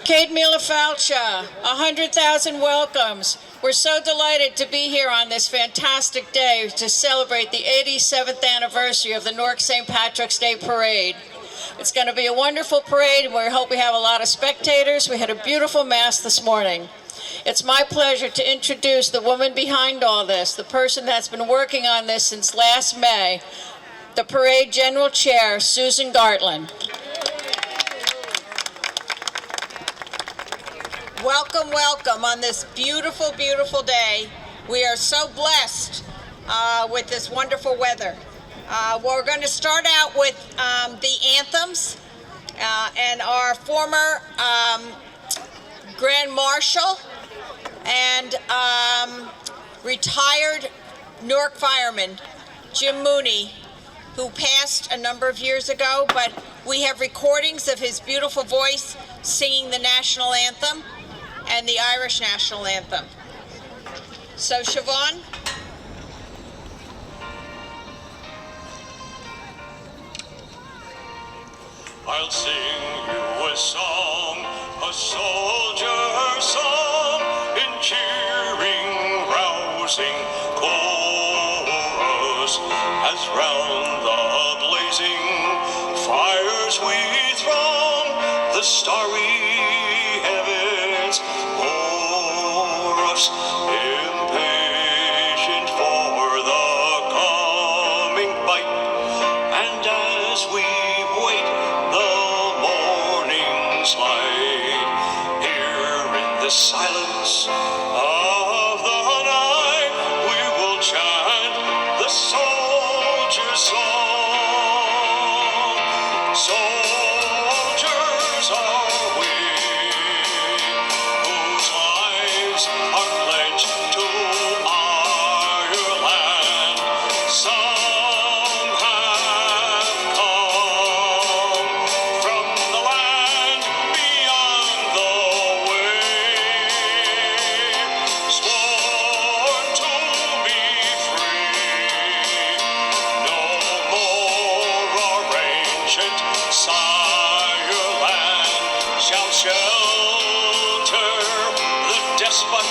Kate Mila Falcha, 100,000 welcomes. We're so delighted to be here on this fantastic day to celebrate the 87th anniversary of the Newark St. Patrick's Day Parade. It's going to be a wonderful parade, and we hope we have a lot of spectators. We had a beautiful mass this morning. It's my pleasure to introduce the woman behind all this, the person that's been working on this since last May, the Parade General Chair, Susan Gartland. Welcome, welcome on this beautiful, beautiful day. We are so blessed with this wonderful weather. We're going to start out with the anthems, and our former Grand Marshal and retired Newark fireman, Jim Mooney, who passed a number of years ago, but we have recordings of his beautiful voice singing the national anthem and the Irish national anthem. So, Siobhan? I'll sing you a song, a soldier's song, in cheering, rousing chorus, as round the blazing fires we throng, the starry heavens o'er us, impatient for the coming fight, and as we wait the morning's light, here in the silence of the night, we will chant the soldier's song. Soldiers are we, whose lives are pledged to our land. Some have come from the land beyond the wave, sworn to be free. No more our ancient sire land shall shelter the despot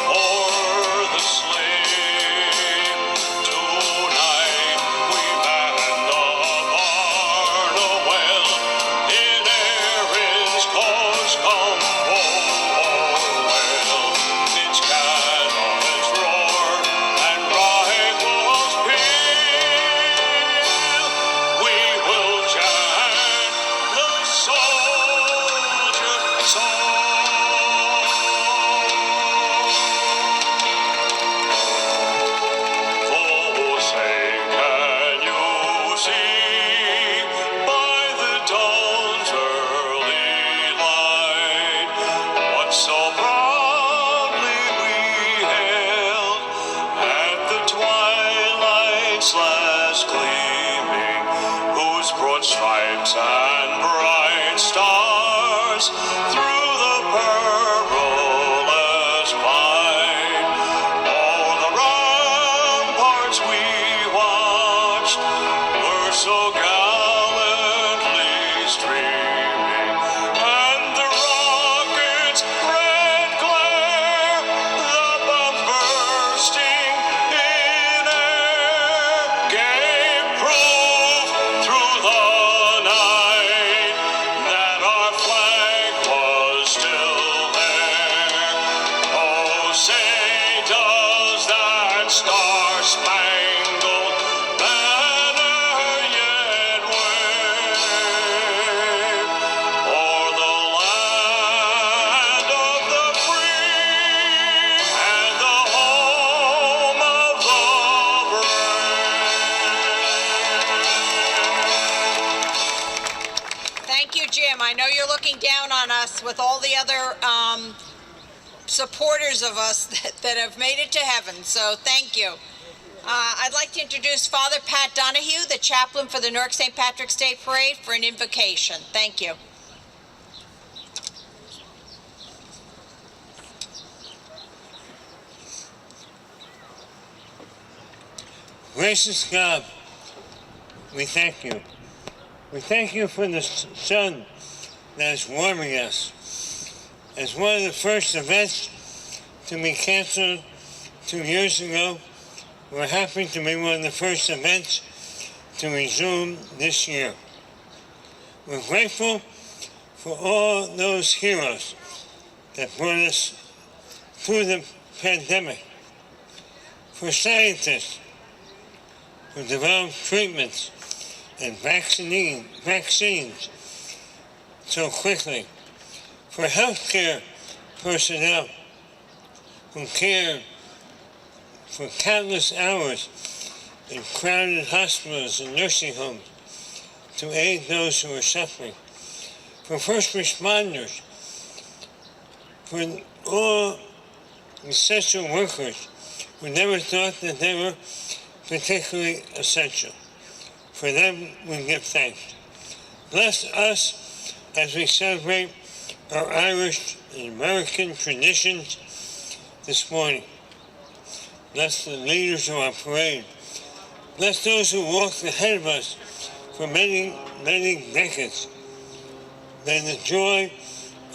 or the slave. Tonight we man the Barnwell in Erin's cause come well. Its cannons roar and rifles peal. We will chant the soldier song. Oh, say, can you see by the dawn's early light what so proudly we hailed at the twilight's last gleaming, whose broad stripes and bright stars through the perilous fight o'er the ramparts we watched were so gallantly streaming, and the rocket's red glare, the bombs bursting in air, gave proof through the night that our flag was still there. Oh, say does that star-spangled banner yet wave o'er the land of the free and the home of the brave? Thank you, Jim. I know you're looking down on us with all the other supporters of us that have made it to heaven, so thank you. I'd like to introduce Father Pat Donahue, the chaplain for the Newark St. Patrick's Day Parade, for an invocation. Thank you. Gracious God, we thank you. We thank you for the sun that is warming us. As one of the first events to be canceled 2 years ago, we're happy to be one of the first events to resume this year. We're grateful for all those heroes that brought us through the pandemic, for scientists who developed treatments and vaccines so quickly, for healthcare personnel who cared for countless hours in crowded hospitals and nursing homes to aid those who are suffering, for first responders, for all essential workers who never thought that they were particularly essential. For them, we give thanks. Bless us as we celebrate our Irish and American traditions this morning. Bless the leaders of our parade. Bless those who walked ahead of us for many, many decades. May the joy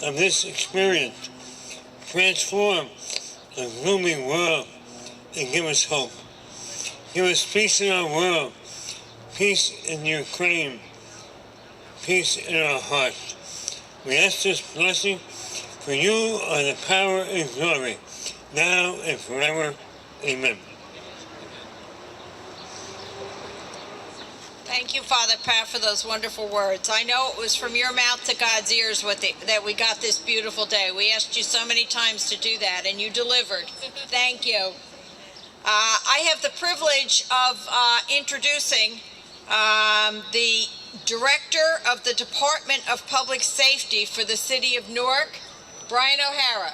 of this experience transform a gloomy world and give us hope. Give us peace in our world, peace in Ukraine, peace in our hearts. We ask this blessing, for you are the power and glory, now and forever. Amen. Thank you, Father Pat, for those wonderful words. I know it was from your mouth to God's ears that we got this beautiful day. We asked you so many times to do that, and you delivered. Thank you. I have the privilege of introducing the Director of the Department of Public Safety for the City of Newark, Brian O'Hara.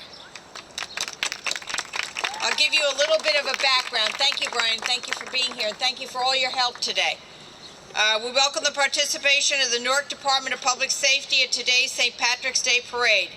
I'll give you a little bit of a background. Thank you, Brian. Thank you for being here, and thank you for all your help today. We welcome the participation of the Newark Department of Public Safety at today's St. Patrick's Day Parade.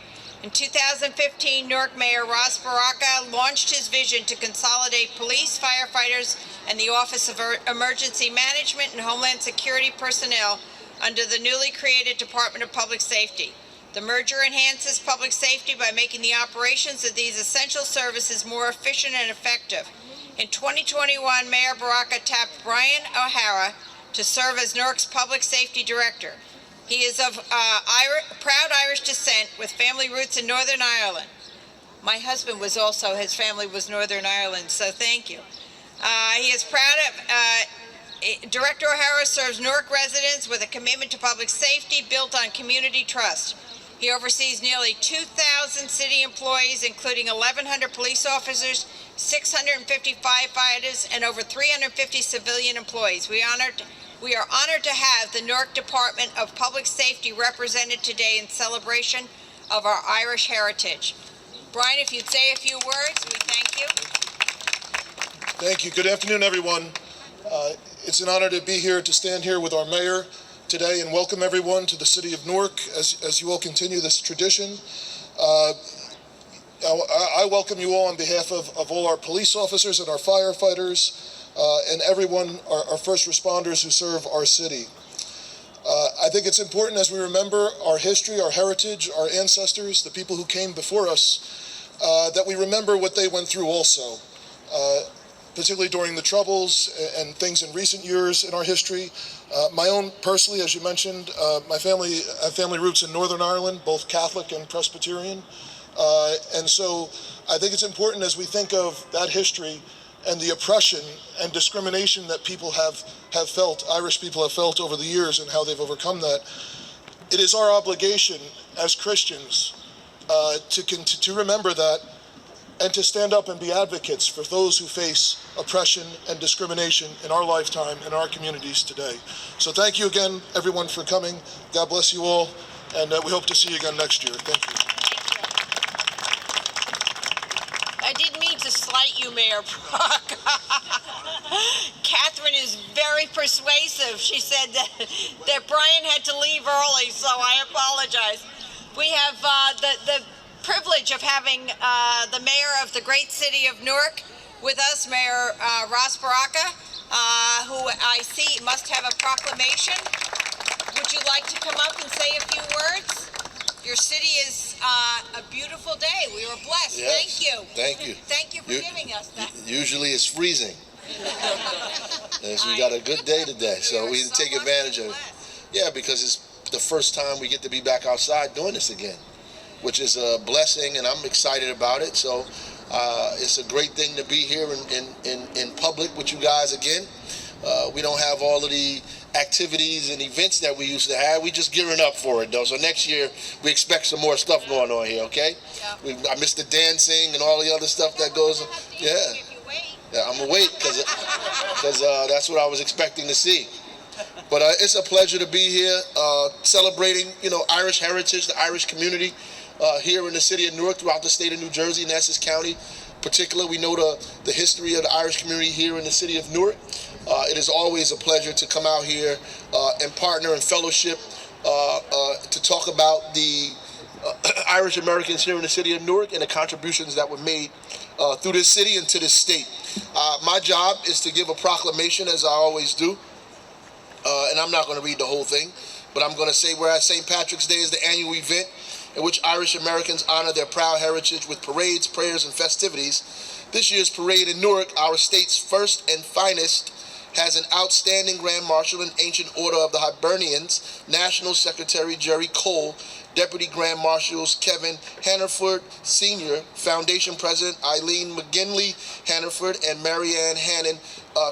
In 2015, Newark Mayor Ross Baraka launched his vision to consolidate police, firefighters, and the Office of Emergency Management and Homeland Security personnel under the newly created Department of Public Safety. The merger enhances public safety by making the operations of these essential services more efficient and effective. In 2021, Mayor Baraka tapped Brian O'Hara to serve as Newark's Public Safety Director. He is of proud Irish descent with family roots in Northern Ireland. My husband was also, his family was Northern Ireland, so thank you. He is proud of, Director O'Hara serves Newark residents with a commitment to public safety built on community trust. He oversees nearly 2,000 city employees, including 1,100 police officers, 650 firefighters, and over 350 civilian employees. We are honored to have the Newark Department of Public Safety represented today in celebration of our Irish heritage. Brian, if you'd say a few words, we thank you. Thank you. Good afternoon, everyone. It's an honor to be here, to stand here with our mayor today and welcome everyone to the city of Newark as you all continue this tradition. I welcome you all on behalf of all our police officers and our firefighters and everyone, our first responders who serve our city. I think it's important as we remember our history, our heritage, our ancestors, the people who came before us, that we remember what they went through also, particularly during the Troubles and things in recent years in our history. My own personally, as you mentioned, I have family roots in Northern Ireland, both Catholic and Presbyterian. And so I think it's important as we think of that history and the oppression and discrimination that people have felt, Irish people have felt over the years and how they've overcome that. It is our obligation as Christians to remember that and to stand up and be advocates for those who face oppression and discrimination in our lifetime and our communities today. So thank you again, everyone, for coming. God bless you all, and we hope to see you again next year. Thank you. I didn't mean to slight you, Mayor Brock. Catherine is very persuasive. She said that Brian had to leave early, so I apologize. We have the privilege of having the mayor of the great city of Newark with us, Mayor Ross Baraka, who I see must have a proclamation. Would you like to come up and say a few words? Your city is a beautiful day. We were blessed. Yes. Thank you. Thank you. Thank you for giving us that. Usually it's freezing. So we got a good day today, so we are so take lucky advantage and of it. blessed. Yeah, because it's the first time we get to be back outside doing this again, which is a blessing, and I'm excited about it. So it's a great thing to be here in public with you guys again. We don't have all of the activities and events that we used to have. We just gearing up for it, though. So next year we expect some more stuff going on here. Okay? Yeah. I miss the dancing and all the other stuff that goes on. Yeah. If you wait. Yeah, I'm gonna wait because that's what I was expecting to see. But it's a pleasure to be here celebrating, Irish heritage, the Irish community here in the city of Newark, throughout the state of New Jersey and Essex County. Particularly, we know the history of the Irish community here in the city of Newark. It is always a pleasure to come out here and partner and fellowship to talk about the Irish Americans here in the city of Newark and the contributions that were made through this city and to this state. My job is to give a proclamation, as I always do, and I'm not going to read the whole thing, but I'm going to say whereas St. Patrick's Day is the annual event in which Irish Americans honor their proud heritage with parades, prayers, and festivities, this year's parade in Newark, our state's first and finest, has an outstanding Grand Marshal and Ancient Order of the Hibernians, National Secretary Jerry Cole, Deputy Grand Marshals Kevin Hannaford Sr., Foundation President Eileen McGinley Hannaford, and Marianne Hannon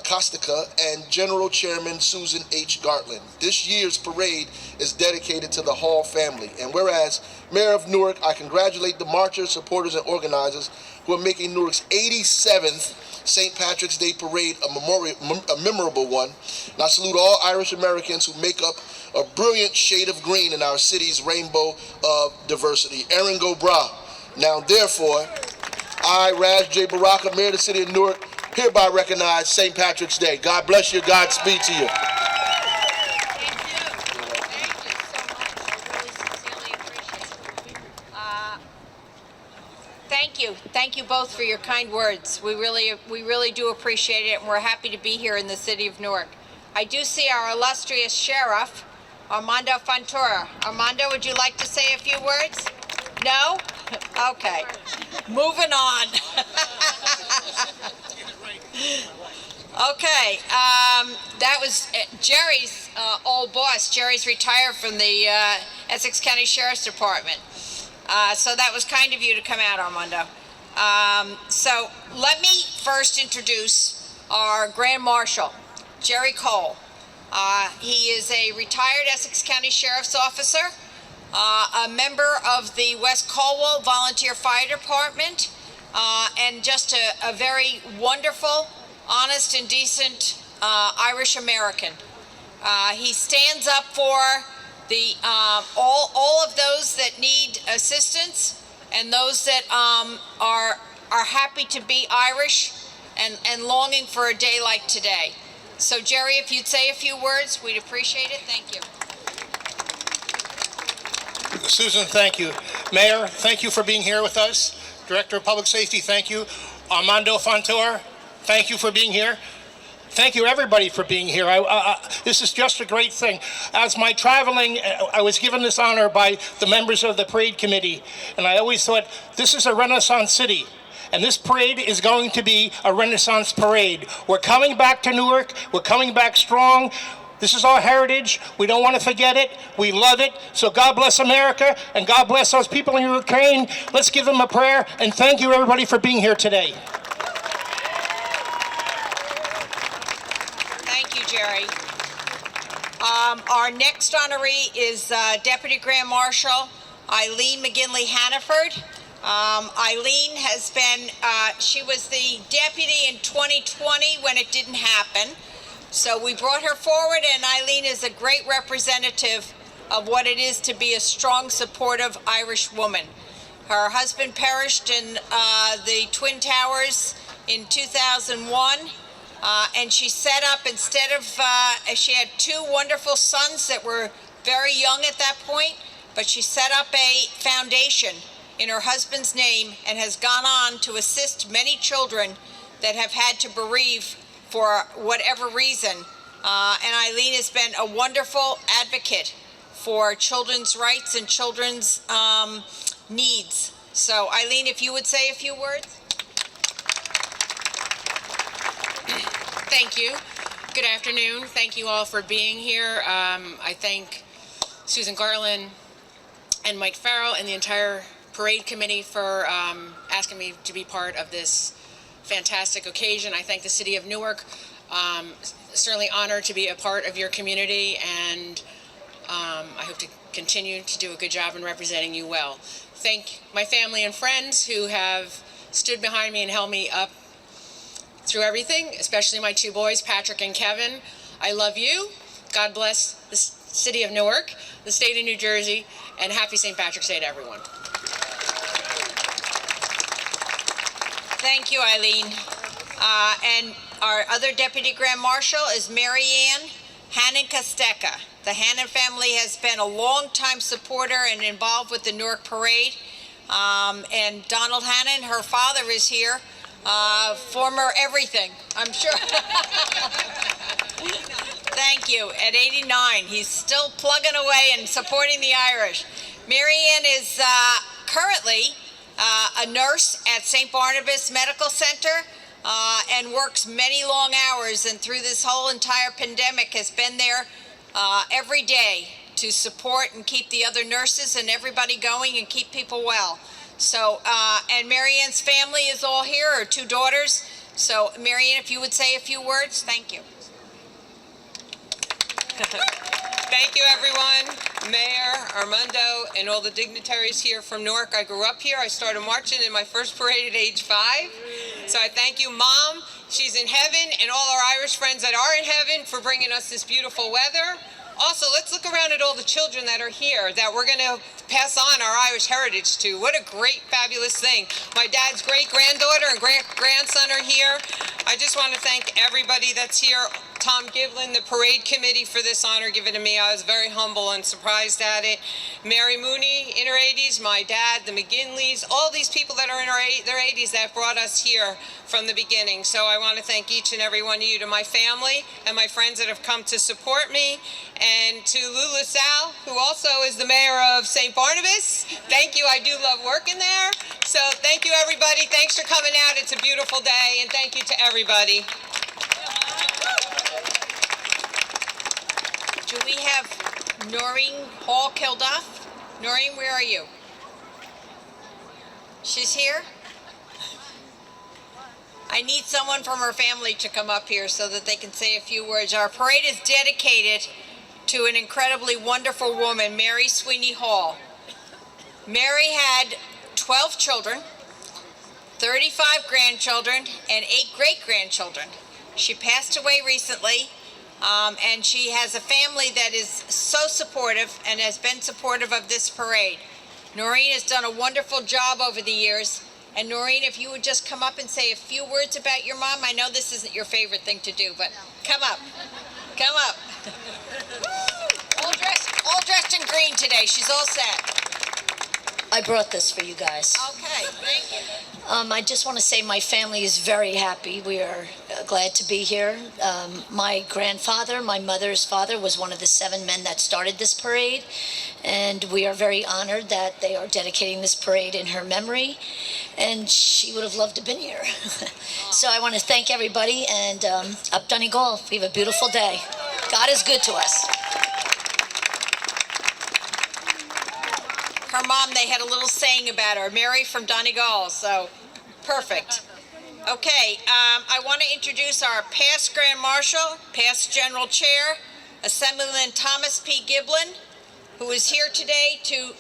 Kostica, and General Chairman Susan H. Gartland. This year's parade is dedicated to the Hall family. And whereas Mayor of Newark, I congratulate the marchers, supporters, and organizers who are making Newark's 87th St. Patrick's Day Parade a memorable one. And I salute all Irish Americans who make up a brilliant shade of green in our city's rainbow of diversity. Erin go bra. Now, therefore, I, Raz J. Baraka, Mayor of the City of Newark, hereby recognize St. Patrick's Day. God bless you. Godspeed to you. Thank you both for your kind words. We really do appreciate it, and we're happy to be here in the city of Newark. I do see our illustrious sheriff, Armando Fontoura. Armando, would you like to say a few words? No? Okay. Moving on. Okay. That was Jerry's old boss. Jerry's retired from the Essex County Sheriff's Department. So that was kind of you to come out, Armando. So let me first introduce our Grand Marshal, Jerry Cole. He is a retired Essex County Sheriff's Officer, a member of the West Colwell Volunteer Fire Department, and just a very wonderful, honest, and decent Irish American. He stands up for the all of those that need assistance and those that are happy to be Irish and longing for a day like today. So Jerry, if you'd say a few words, we'd appreciate it. Thank you. Susan, thank you. Mayor, thank you for being here with us. Director of Public Safety, thank you. Armando Fontoura, thank you for being here. Thank you, everybody, for being here. This is just a great thing. As my traveling, I was given this honor by the members of the parade committee, and I always thought, this is a Renaissance city, and this parade is going to be a Renaissance parade. We're coming back to Newark. We're coming back strong. This is our heritage. We don't want to forget it. We love it. So God bless America, and God bless those people in Ukraine. Let's give them a prayer, and thank you, everybody, for being here today. Jerry. Our next honoree is Deputy Grand Marshal Eileen McGinley Hannaford. Eileen has been, she was the deputy in 2020 when it didn't happen. So we brought her forward, and Eileen is a great representative of what it is to be a strong, supportive Irish woman. Her husband perished in the Twin Towers in 2001. And she set up, instead of, she had two wonderful sons that were very young at that point, but she set up a foundation in her husband's name and has gone on to assist many children that have had to bereave for whatever reason. And Eileen has been a wonderful advocate for children's rights and children's needs. So Eileen, if you would say a few words. Thank you. Good afternoon. Thank you all for being here. I thank Susan Garland and Mike Farrell and the entire parade committee for asking me to be part of this fantastic occasion. I thank the city of Newark. Certainly honored to be a part of your community, and I hope to continue to do a good job in representing you well. Thank my family and friends who have stood behind me and held me up through everything, especially my two boys, Patrick and Kevin. I love you. God bless the city of Newark, the state of New Jersey, and happy St. Patrick's Day to everyone. Thank you, Eileen. And our other Deputy Grand Marshal is Mary Ann Hannon-Kosteka. The Hannon family has been a long-time supporter and involved with the Newark Parade. And Donald Hannon, her father, is here. Former everything, I'm sure. Thank you. At 89, he's still plugging away and supporting the Irish. Mary Ann is currently a nurse at St. Barnabas Medical Center and works many long hours, and through this whole entire pandemic has been there every day to support and keep the other nurses and everybody going and keep people well. So, and Mary Ann's family is all here, her two daughters. So, Mary Ann, if you would say a few words, thank you. Thank you, everyone. Mayor, Armando, and all the dignitaries here from Newark. I grew up here. I started marching in my first parade at age 5. So I thank you, Mom. She's in heaven, and all our Irish friends that are in heaven for bringing us this beautiful weather. Also, let's look around at all the children that are here that we're going to pass on our Irish heritage to. What a great, fabulous thing. My dad's great-granddaughter and great-grandson are here. I just want to thank everybody that's here. Tom Giblin, the parade committee, for this honor given to me. I was very humble and surprised at it. Mary Mooney, in her 80s, my dad, the McGinleys, all these people that are in their 80s that brought us here from the beginning. So I want to thank each and every one of you, to my family and my friends that have come to support me, and to Lou LaSalle, who also is the mayor of St. Barnabas. Thank you. I do love working there. So thank you, everybody. Thanks for coming out. It's a beautiful day, and thank you to everybody. Do we have Noreen Hall-Kilduff? Noreen, where are you? She's here? I need someone from her family to come up here so that they can say a few words. Our parade is dedicated to an incredibly wonderful woman, Mary Sweeney Hall. Mary had 12 children, 35 grandchildren, and 8 great-grandchildren. She passed away recently. And she has a family that is so supportive and has been supportive of this parade. Noreen has done a wonderful job over the years. And Noreen, if you would just come up and say a few words about your mom. I know this isn't your favorite thing to do, but come up. Come up. all dressed in green today. She's all set. I brought this for you guys. Okay, thank you. I just want to say my family is very happy. We are glad to be here. My grandfather, my mother's father, was one of the 7 men that started this parade, and we are very honored that they are dedicating this parade in her memory, and she would have loved to have been here. So I want to thank everybody, and up Donegal, we have a beautiful day. God is good to us. Her mom, they had a little saying about her, Mary from Donegal, so perfect. Okay, I want to introduce our past Grand Marshal, past General Chair, Assemblyman Thomas P. Giblin, who is here today to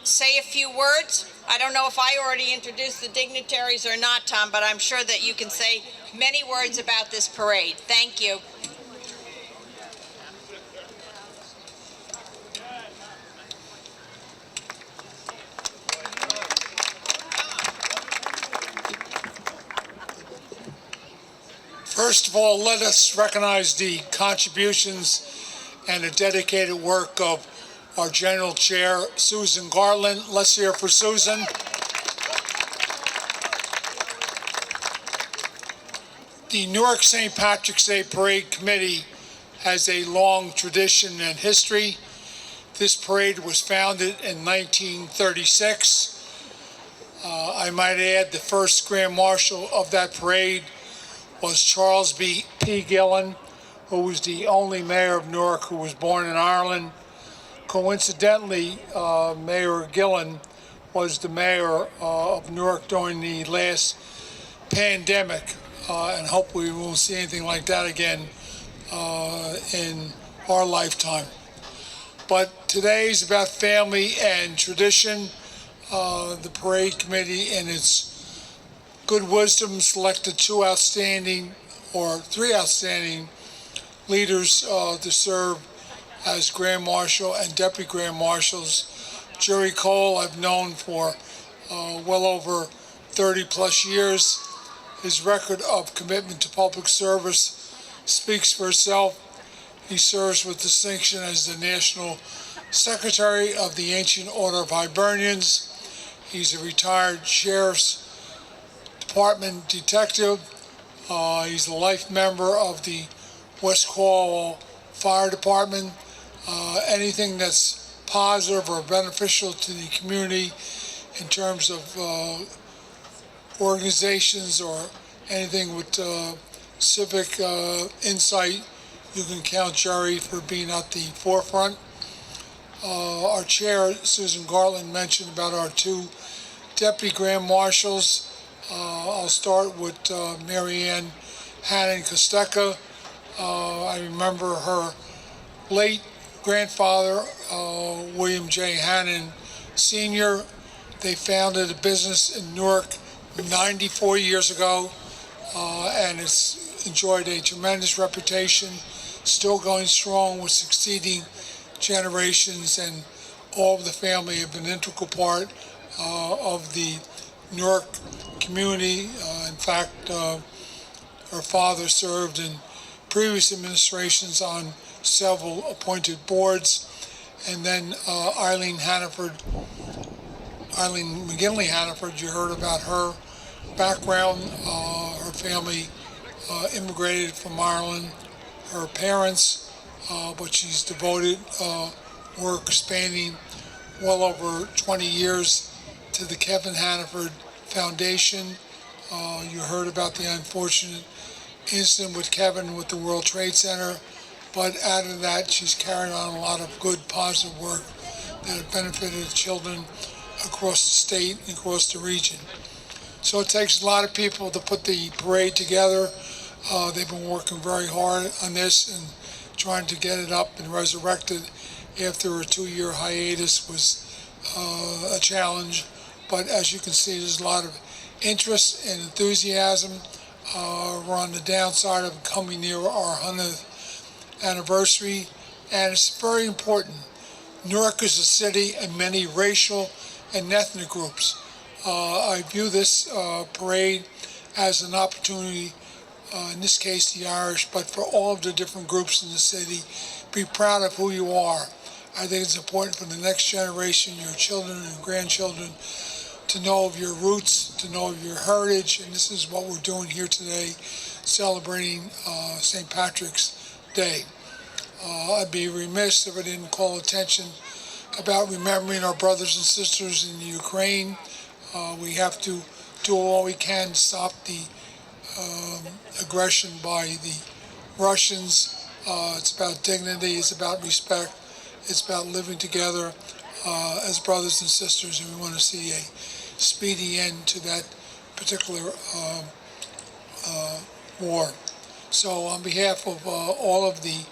say a few words. I don't know if I already introduced the dignitaries or not, Tom, but I'm sure that you can say many words about this parade. Thank you. First of all, let us recognize the contributions and the dedicated work of our General Chair, Susan Garland. Let's hear for Susan. The Newark St. Patrick's Day Parade Committee has a long tradition and history. This parade was founded in 1936. I might add the first Grand Marshal of that parade was Charles P. Gillen, who was the only mayor of Newark who was born in Ireland. Coincidentally, Mayor Gillen was the mayor of Newark during the last pandemic, and hopefully we won't see anything like that again in our lifetime. But today is about family and tradition. The parade committee, in its good wisdom, selected three outstanding leaders to serve as Grand Marshal and Deputy Grand Marshals. Jerry Cole I've known for well over 30 plus years. His record of commitment to public service speaks for itself. He serves with distinction as the National Secretary of the Ancient Order of Hibernians. He's a retired Sheriff's Department detective. He's a life member of the West Cornwall Fire Department. Anything that's positive or beneficial to the community in terms of organizations or anything with civic insight, you can count Jerry for being at the forefront. Our chair, Susan Garland, mentioned about our two Deputy Grand Marshals. I'll start with Mary Ann Hannon Costeca. I remember her late grandfather, William J. Hannon Sr. They founded a business in Newark 94 years ago, and it's enjoyed a tremendous reputation, still going strong with succeeding generations, and all of the family have been an integral part of the Newark community. In fact, her father served in previous administrations on several appointed boards. And then Eileen McGinley Hannaford, you heard about her background. Her family immigrated from Ireland. Her parents, but she's devoted work spanning well over 20 years to the Kevin Hannaford Foundation. You heard about the unfortunate incident with Kevin with the World Trade Center, but out of that, she's carried on a lot of good, positive work that have benefited children across the state and across the region. So it takes a lot of people to put the parade together. They've been working very hard on this and trying to get it up and resurrected after a 2-year hiatus was a challenge. But as you can see, there's a lot of interest and enthusiasm. We're on the downside of coming near our 100th anniversary, and it's very important. Newark is a city of many racial and ethnic groups. I view this parade as an opportunity, in this case the Irish, but for all of the different groups in the city. Be proud of who you are. I think it's important for the next generation, your children and grandchildren, to know of your roots, to know of your heritage, and this is what we're doing here today, celebrating St. Patrick's Day. I'd be remiss if I didn't call attention about remembering our brothers and sisters in the Ukraine. We have to do all we can to stop the aggression by the Russians. It's about dignity, it's about respect, it's about living together as brothers and sisters, and we want to see a speedy end to that particular war. So on behalf of all of the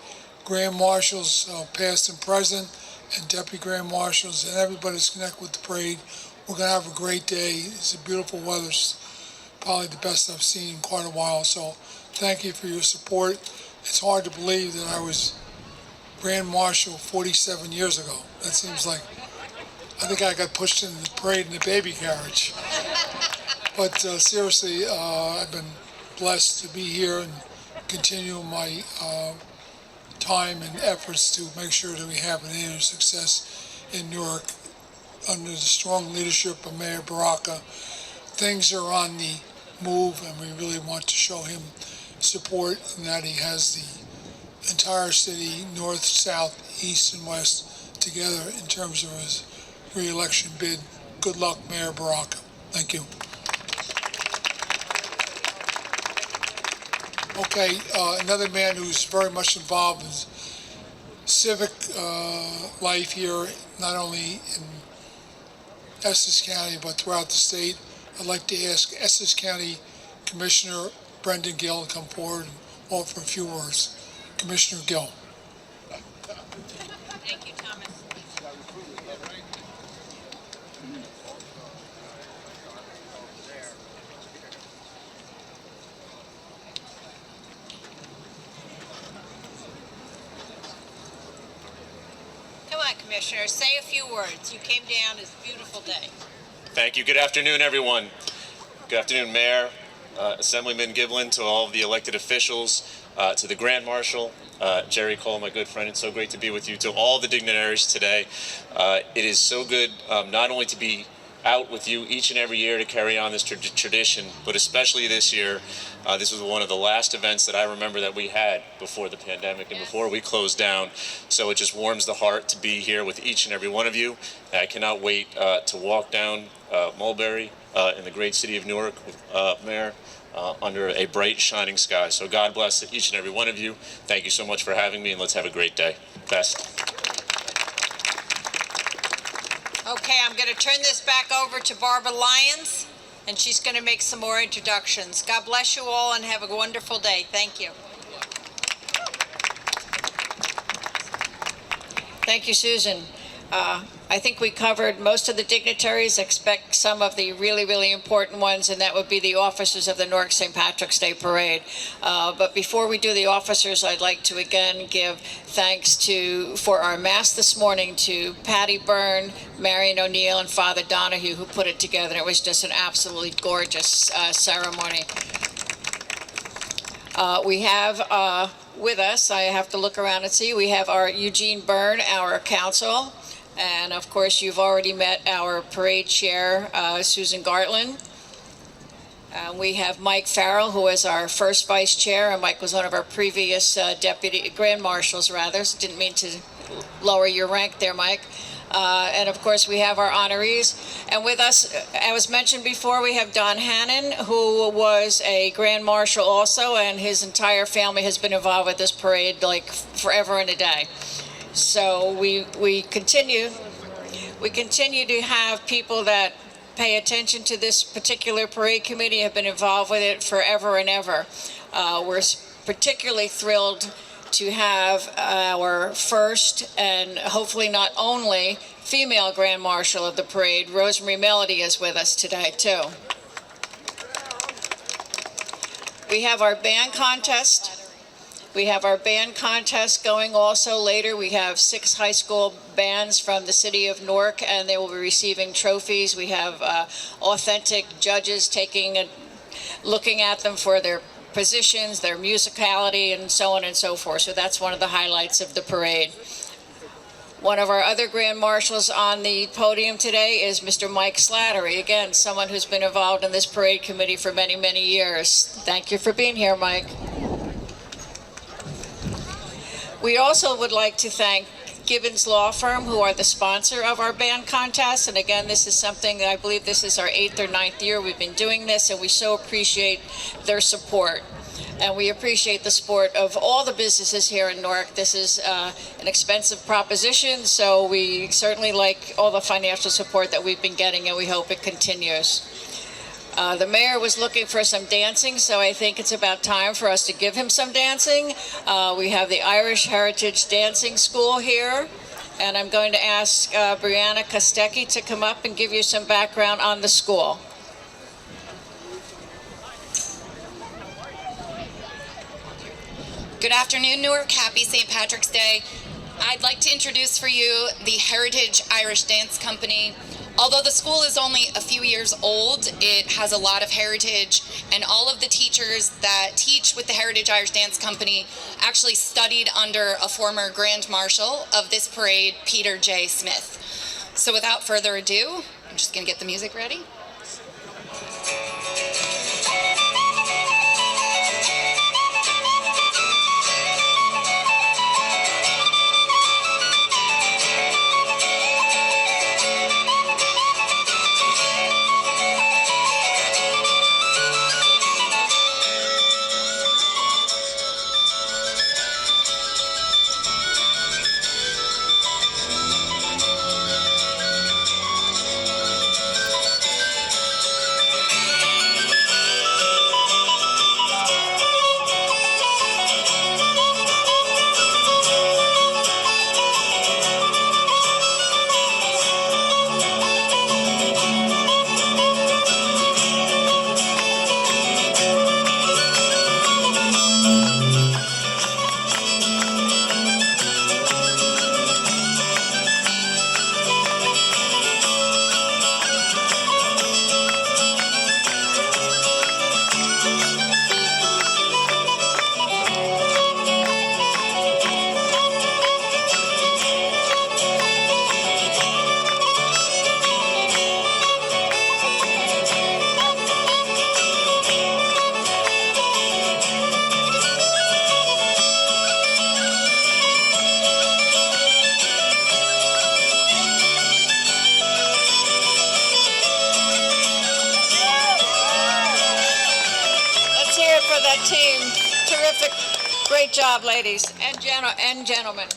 Grand Marshals, past and present, and Deputy Grand Marshals, and everybody that's connected with the parade, we're going to have a great day. It's a beautiful weather. It's probably the best I've seen in quite a while. So thank you for your support. It's hard to believe that I was Grand Marshal 47 years ago. That seems like, I think I got pushed in the parade in the baby carriage. But seriously, I've been blessed to be here and continue my time and efforts to make sure that we have an annual success in Newark under the strong leadership of Mayor Baraka. Things are on the move, and we really want to show him support, and that he has the entire city, north, south, east, and west, together in terms of his re-election bid. Good luck, Mayor Baraka. Thank you. Okay, another man who's very much involved in civic life here, not only in Essex County, but throughout the state. I'd like to ask Essex County Commissioner Brendan Gill to come forward and offer a few words. Commissioner Gill. Thank you, Thomas. Come on, Commissioner, say a few words. You came down. It's a beautiful day. Thank you. Good afternoon, everyone. Good afternoon, Mayor, Assemblyman Giblin, to all of the elected officials, to the Grand Marshal, Jerry Cole, my good friend. It's so great to be with you. To all the dignitaries today, it is so good not only to be out with you each and every year to carry on this tradition, but especially this year. This was one of the last events that I remember that we had before the pandemic and before we closed down. So it just warms the heart to be here with each and every one of you. I cannot wait to walk down Mulberry in the great city of Newark, Mayor, under a bright, shining sky. So God bless each and every one of you. Thank you so much for having me, and let's have a great day. Best. Okay, I'm going to turn this back over to Barbara Lyons, and she's going to make some more introductions. God bless you all and have a wonderful day. Thank you. Thank you, Susan. I think we covered most of the dignitaries, expect some of the really, really important ones, and that would be the officers of the Newark St. Patrick's Day Parade. But before we do the officers, I'd like to again give thanks for our Mass this morning to Patty Byrne, Marion O'Neill, and Father Donahue, who put it together. It was just an absolutely gorgeous ceremony. We have with us, I have to look around and see, we have our Eugene Byrne, our counsel. And of course, you've already met our parade chair, Susan Gartland. We have Mike Farrell, who is our first vice chair, and Mike was one of our previous deputy grand marshals, rather. So didn't mean to lower your rank there, Mike. And of course, we have our honorees. And with us, as mentioned before, we have Don Hannon, who was a grand marshal also, and his entire family has been involved with this parade like forever and a day. So we continue to have people that pay attention to this particular parade committee, have been involved with it forever and ever. We're particularly thrilled to have our first and hopefully not only female grand marshal of the parade, Rosemary Melody, is with us today too. We have our band contest. We have our band contest going also later. We have 6 high school bands from the city of Newark, and they will be receiving trophies. We have authentic judges looking at them for their positions, their musicality, and so on and so forth. So that's one of the highlights of the parade. One of our other grand marshals on the podium today is Mr. Mike Slattery. Again, someone who's been involved in this parade committee for many, many years. Thank you for being here, Mike. We also would like to thank Gibbons Law Firm, who are the sponsor of our band contest. And again, this is something, I believe this is our 8th or 9th year we've been doing this, and we so appreciate their support. And we appreciate the support of all the businesses here in Newark. This is an expensive proposition, so we certainly like all the financial support that we've been getting, and we hope it continues. The mayor was looking for some dancing, so I think it's about time for us to give him some dancing. We have the Irish Heritage Dancing School here, and I'm going to ask Brianna Kostecki to come up and give you some background on the school. Good afternoon, Newark. Happy St. Patrick's Day. I'd like to introduce for you the Heritage Irish Dance Company. Although the school is only a few years old, it has a lot of heritage, and all of the teachers that teach with the Heritage Irish Dance Company actually studied under a former Grand Marshal of this parade, Peter J. Smith. So without further ado, I'm just going to get the music ready. Great job, ladies and gentlemen.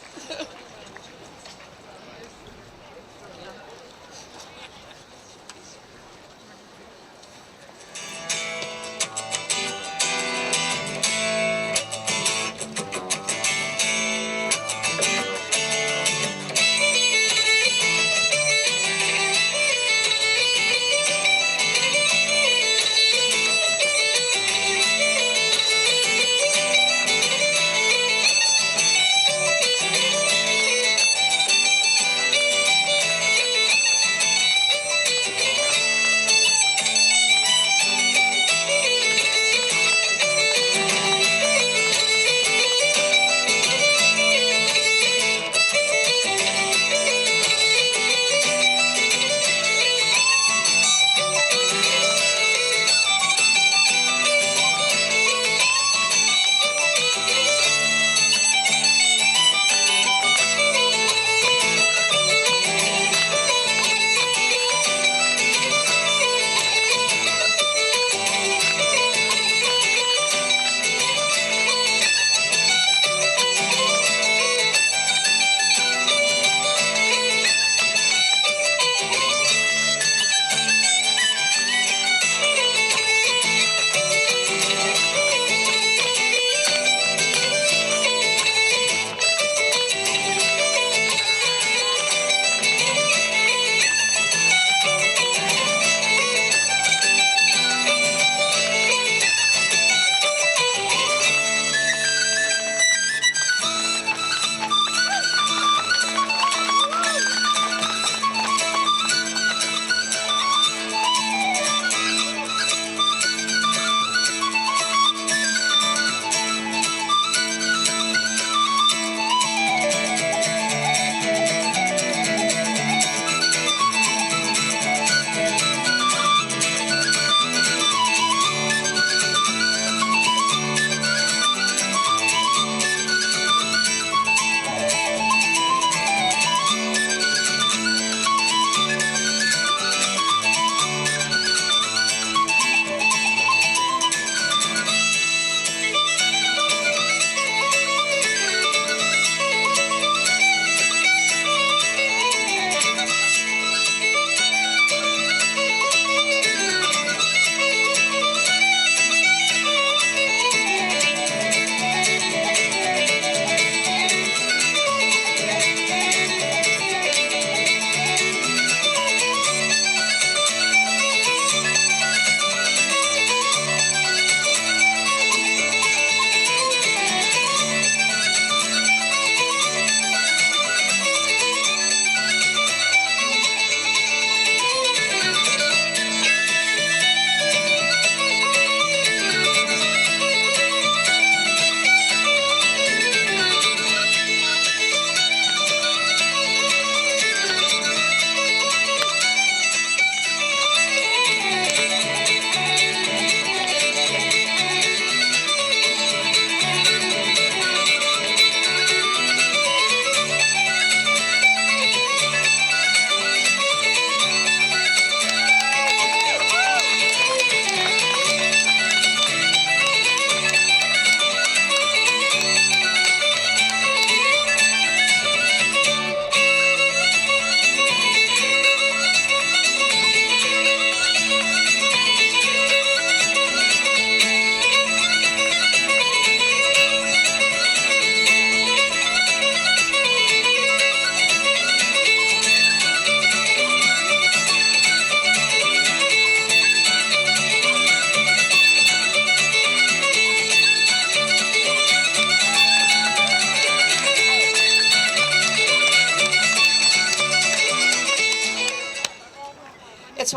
It's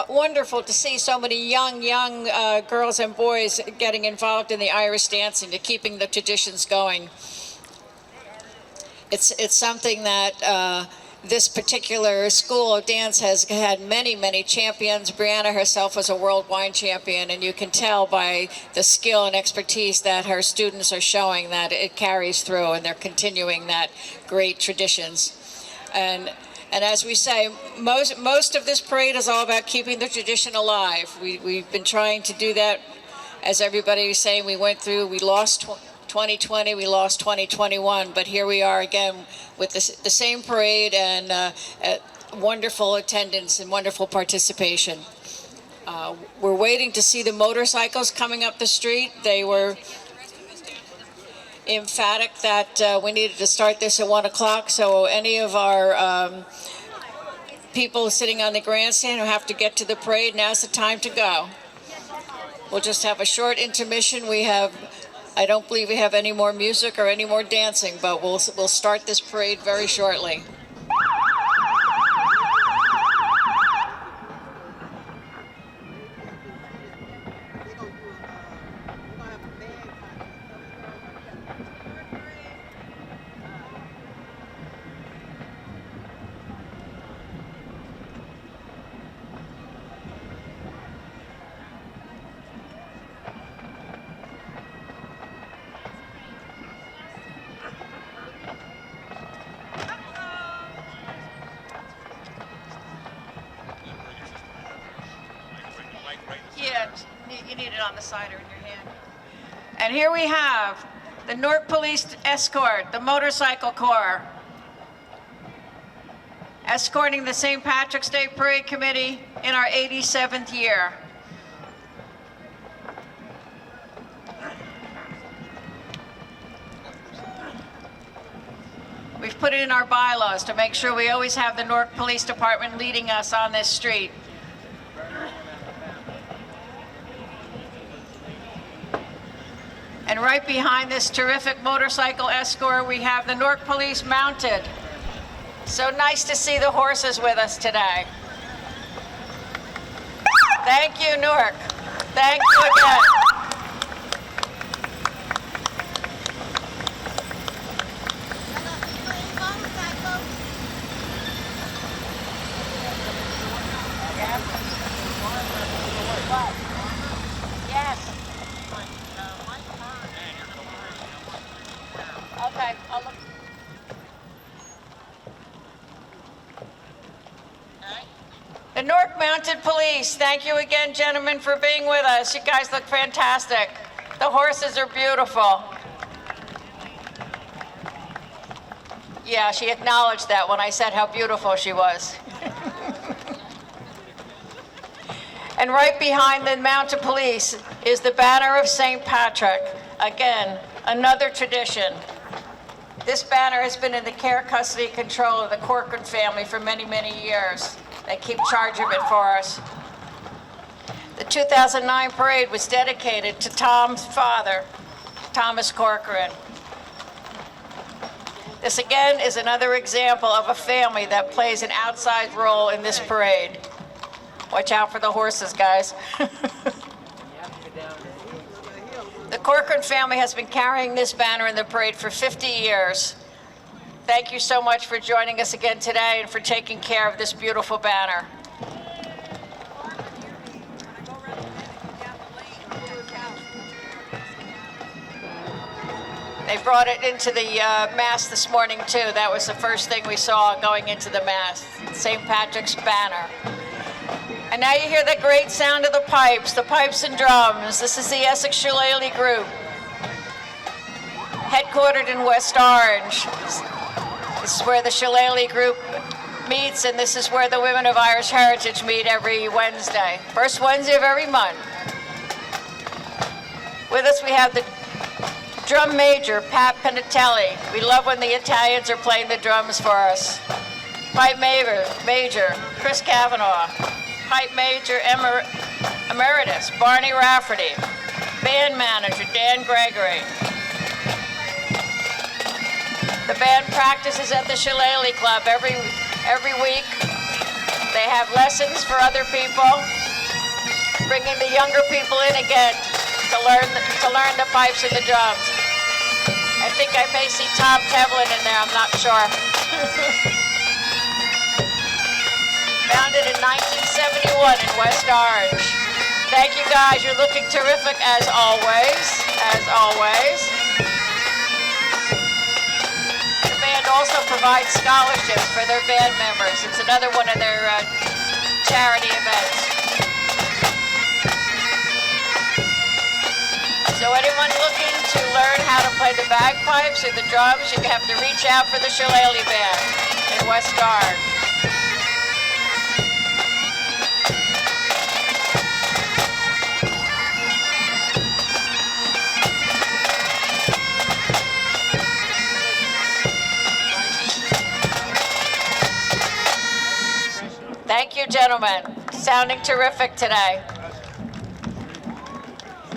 wonderful to see so many young girls and boys getting involved in the Irish dancing, to keeping the traditions going. It's something that this particular school of dance has had many champions. Brianna herself was a worldwide champion, and you can tell by the skill and expertise that her students are showing that it carries through, and they're continuing that great traditions. And as we say, most of this parade is all about keeping the tradition alive. We've been trying to do that, as everybody is saying. We lost 2020, we lost 2021, but here we are again with the same parade and wonderful attendance and wonderful participation. We're waiting to see the motorcycles coming up the street. They were emphatic that we needed to start this at 1 o'clock, so any of our people sitting on the grandstand who have to get to the parade, now's the time to go. We'll just have a short intermission. I don't believe we have any more music or any more dancing, but we'll start this parade very shortly. Yeah, you need it on the side or in your hand. And here we have the Newark Police Escort, the Motorcycle Corps, escorting the St. Patrick's Day Parade Committee in our 87th year. We've put it in our bylaws to make sure we always have the Newark Police Department leading us on this street. And right behind this terrific motorcycle escort, we have the Newark Police mounted. So nice to see the horses with us today. Thank you, Newark. Thank you again. Yes. Okay, I'll look. The Newark Mounted Police, thank you again, gentlemen, for being with us. You guys look fantastic. The horses are beautiful. Yeah, she acknowledged that when I said how beautiful she was. And right behind the Mounted Police is the banner of St. Patrick. Again, another tradition. This banner has been in the care, custody, and control of the Corcoran family for many, many years. They keep charge of it for us. The 2009 parade was dedicated to Tom's father, Thomas Corcoran. This again is another example of a family that plays an outsized role in this parade. Watch out for the horses, guys. The Corcoran family has been carrying this banner in the parade for 50 years. Thank you so much for joining us again today and for taking care of this beautiful banner. They brought it into the Mass this morning too. That was the first thing we saw going into the Mass, St. Patrick's banner. And now you hear the great sound of the pipes and drums. This is the Essex Shillelagh Group, headquartered in West Orange. This is where the Shillelagh Group meets, and this is where the Women of Irish Heritage meet every Wednesday. First Wednesday of every month. With us we have the drum major, Pat Pinatelli. We love when the Italians are playing the drums for us. Pipe major, Chris Cavanaugh. Pipe major emeritus, Barney Rafferty. Band manager, Dan Gregory. The band practices at the Shillelagh Club every week. They have lessons for other people, bringing the younger people in again to learn the pipes and the drums. I think I may see Tom Tevlin in there, I'm not sure. Founded in 1971 in West Orange. Thank you guys, you're looking terrific as always, The band also provides scholarships for their band members. It's another one of their charity events. So anyone looking to learn how to play the bagpipes or the drums, you have to reach out for the Shillelagh Band in West Orange. Thank you, gentlemen. Sounding terrific today.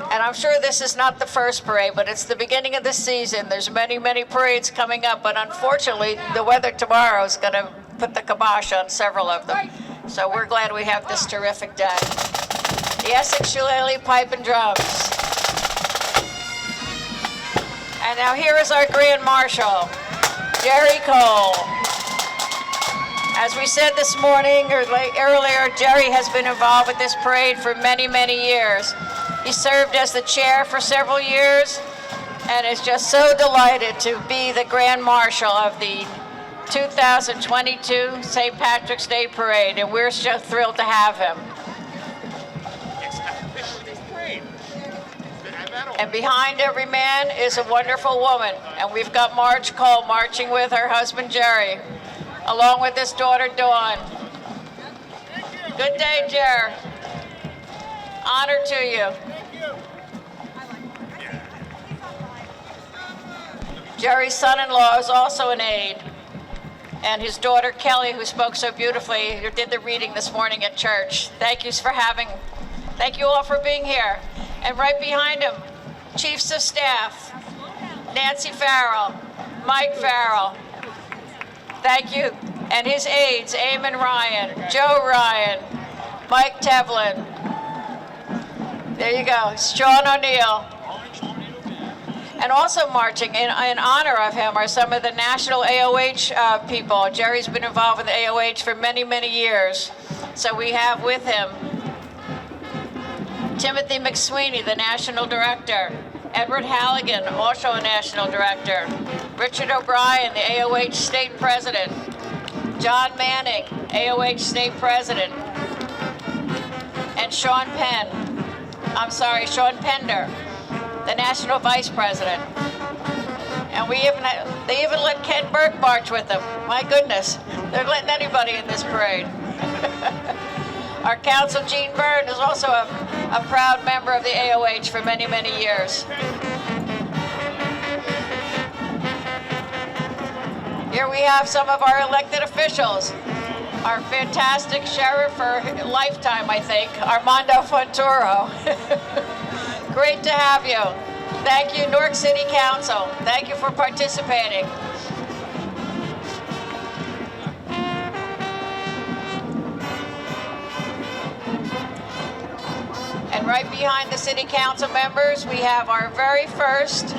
And I'm sure this is not the first parade, but it's the beginning of the season. There's many, many parades coming up, but unfortunately, the weather tomorrow is going to put the kibosh on several of them. So we're glad we have this terrific day. The Essex Shillelagh Pipe and Drums. And now here is our Grand Marshal, Jerry Cole. As we said this morning or earlier, Jerry has been involved with this parade for many, many years. He served as the chair for several years and is just so delighted to be the Grand Marshal of the 2022 St. Patrick's Day Parade, and we're so thrilled to have him. And behind every man is a wonderful woman, and we've got Marge Cole marching with her husband Jerry, along with his daughter Dawn. Good day, Jer. Honor to you. Jerry's son-in-law is also an aide, and his daughter Kelly, who spoke so beautifully, who did the reading this morning at church. Thank you all for being here. And right behind him, Chiefs of Staff, Nancy Farrell, Mike Farrell, thank you, and his aides, Eamon Ryan, Joe Ryan, Mike Tevlin. There you go, Sean O'Neill. And also marching in honor of him are some of the national AOH people. Jerry's been involved with the AOH for many, many years. So we have with him Timothy McSweeney, the national director, Edward Halligan, also a national director, Richard O'Brien, the AOH state president, John Manning, AOH state president, and Sean Pender, the national vice president. And they even let Ken Burke march with them. My goodness, they're letting anybody in this parade. Our council, Gene Byrne, is also a proud member of the AOH for many, many years. Here we have some of our elected officials. Our fantastic sheriff for a lifetime, I think, Armando Fonturo. Great to have you. Thank you, Newark City Council. Thank you for participating. And right behind the City Council members, we have our very first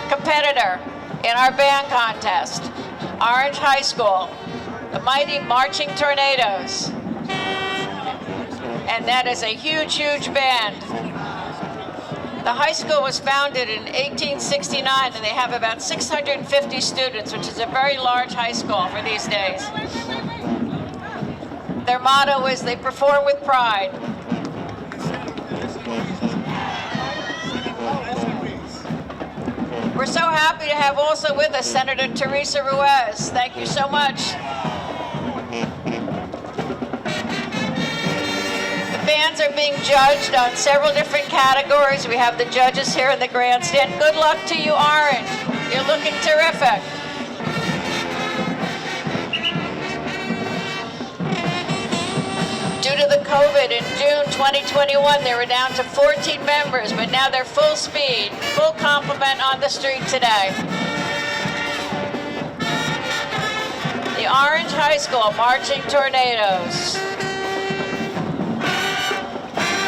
competitor in our band contest, Orange High School, the mighty Marching Tornadoes. And that is a huge, huge band. The high school was founded in 1869, and they have about 650 students, which is a very large high school for these days. Their motto is, they perform with pride. We're so happy to have also with us Senator Teresa Ruiz. Thank you so much. Bands are being judged on several different categories. We have the judges here in the grandstand. Good luck to you, Orange. You're looking terrific. Due to the COVID in June 2021, they were down to 14 members, but now they're full speed, full complement on the street today. The Orange High School Marching Tornadoes.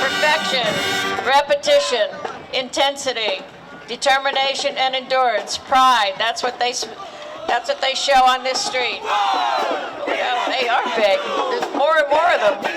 Perfection, repetition, intensity, determination, and endurance, pride. That's what they show on this street. Well, they are big. There's more and more of them.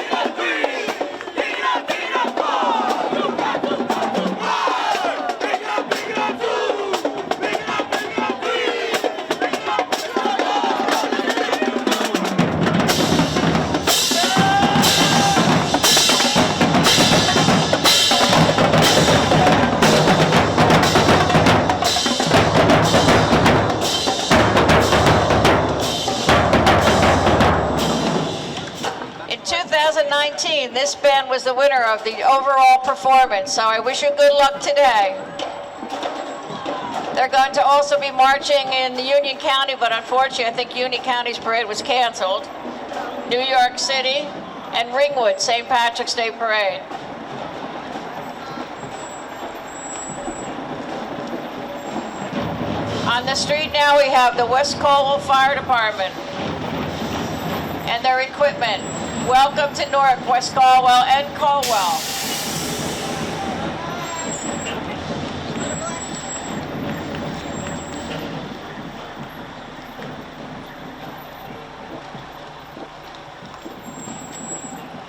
2019, this band was the winner of the overall performance, so I wish you good luck today. They're going to also be marching in Union County, but unfortunately I think Union County's parade was canceled. New York City and Ringwood, St. Patrick's Day Parade. On the street now we have the West Colwell Fire Department and their equipment. Welcome to Newark, West Colwell and Colwell.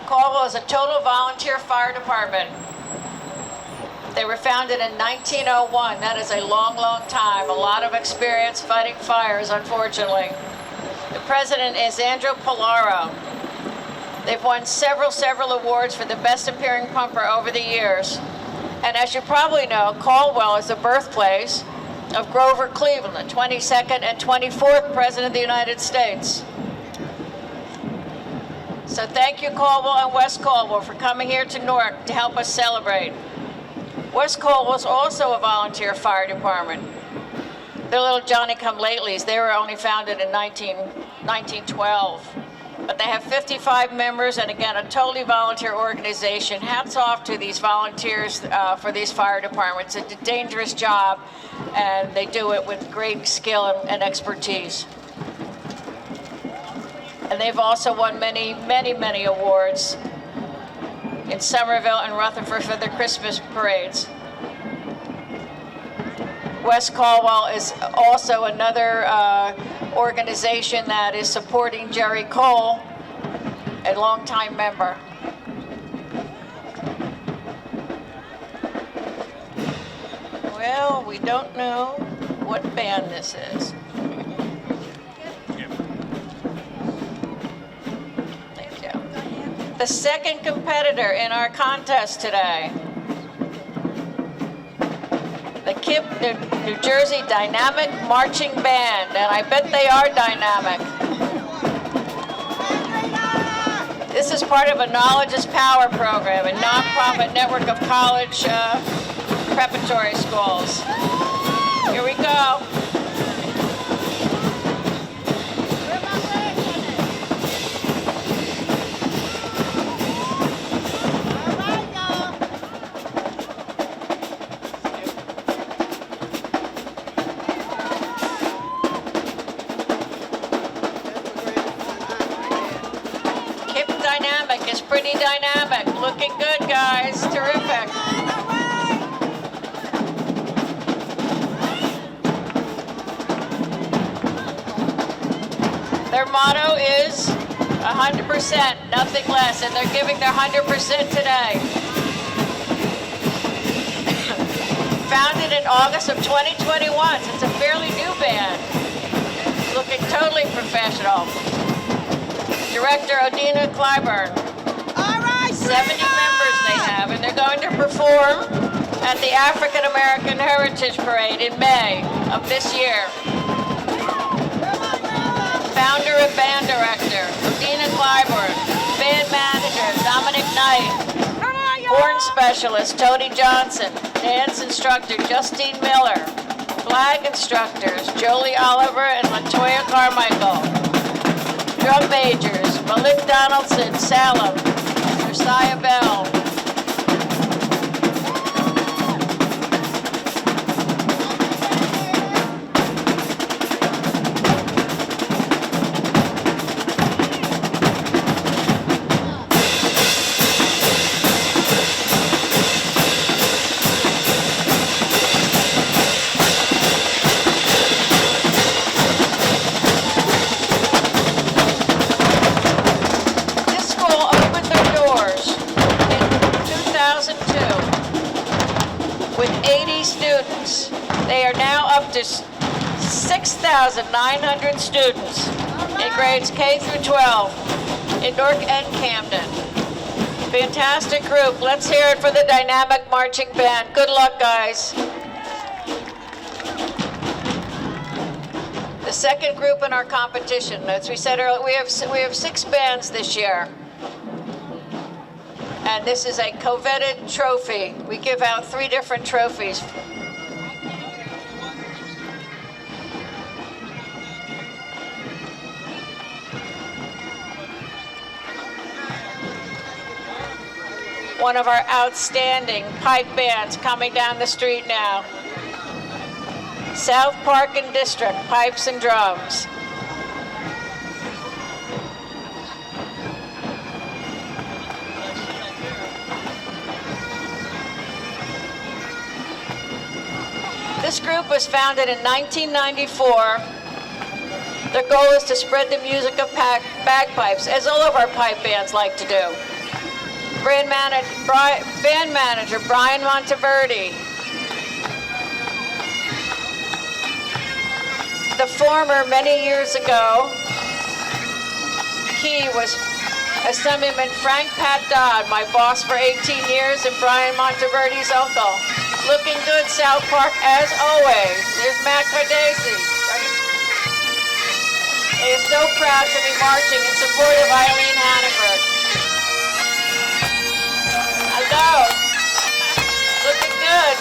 Colwell is a total volunteer fire department. They were founded in 1901. That is a long, long time. A lot of experience fighting fires, unfortunately. The president is Andrew Polaro. They've won several awards for the best appearing pumper over the years. And as you probably know, Colwell is the birthplace of Grover Cleveland, the 22nd and 24th President of the United States. So thank you, Colwell and West Colwell, for coming here to Newark to help us celebrate. West Colwell is also a volunteer fire department. They're little Johnny-come-latelys. They were only founded in 1912. But they have 55 members, and again, a totally volunteer organization. Hats off to these volunteers for these fire departments. It's a dangerous job, and they do it with great skill and expertise. And they've also won many awards in Somerville and Rutherford for their Christmas parades. West Colwell is also another organization that is supporting Jerry Cole, a longtime member. Well, we don't know what band this is. Thank you. The second competitor in our contest today, the KIP New Jersey Dynamic Marching Band, and I bet they are dynamic. This is part of a Knowledge is Power program, a nonprofit network of college preparatory schools. Here we go. Is pretty dynamic. Looking good, guys. Terrific. Their motto is 100%, nothing less, and they're giving their 100% today. Founded in August of 2021, so it's a fairly new band. Looking totally professional. Director Odina Clyburn. 70 members they have, and they're going to perform at the African American Heritage Parade in May of this year. Founder and band director, Odina Clyburn. Band manager, Dominic Knight. Horn specialist, Tony Johnson. Dance instructor, Justine Miller. Flag instructors, Jolie Oliver and Latoya Carmichael. Drum majors, Malik Donaldson, Salem. Josiah Bell. They are now up to 6,900 students in grades K through 12 in Newark and Camden. Fantastic group. Let's hear it for the Dynamic Marching Band. Good luck, guys. The second group in our competition, as we said earlier, we have 6 bands this year. And this is a coveted trophy. We give out 3 different trophies. One of our outstanding pipe bands coming down the street now. South Park and District, pipes and drums. This group was founded in 1994. Their goal is to spread the music of bagpipes, as all of our pipe bands like to do. Band manager Brian Monteverdi. The former, many years ago, key was Assemblyman Frank Pat Dodd, my boss for 18 years, and Brian Monteverdi's uncle. Looking good, South Park, as always. There's Matt Cardesi. He is so proud to be marching in support of Eileen Hannaford. Hello. Looking good.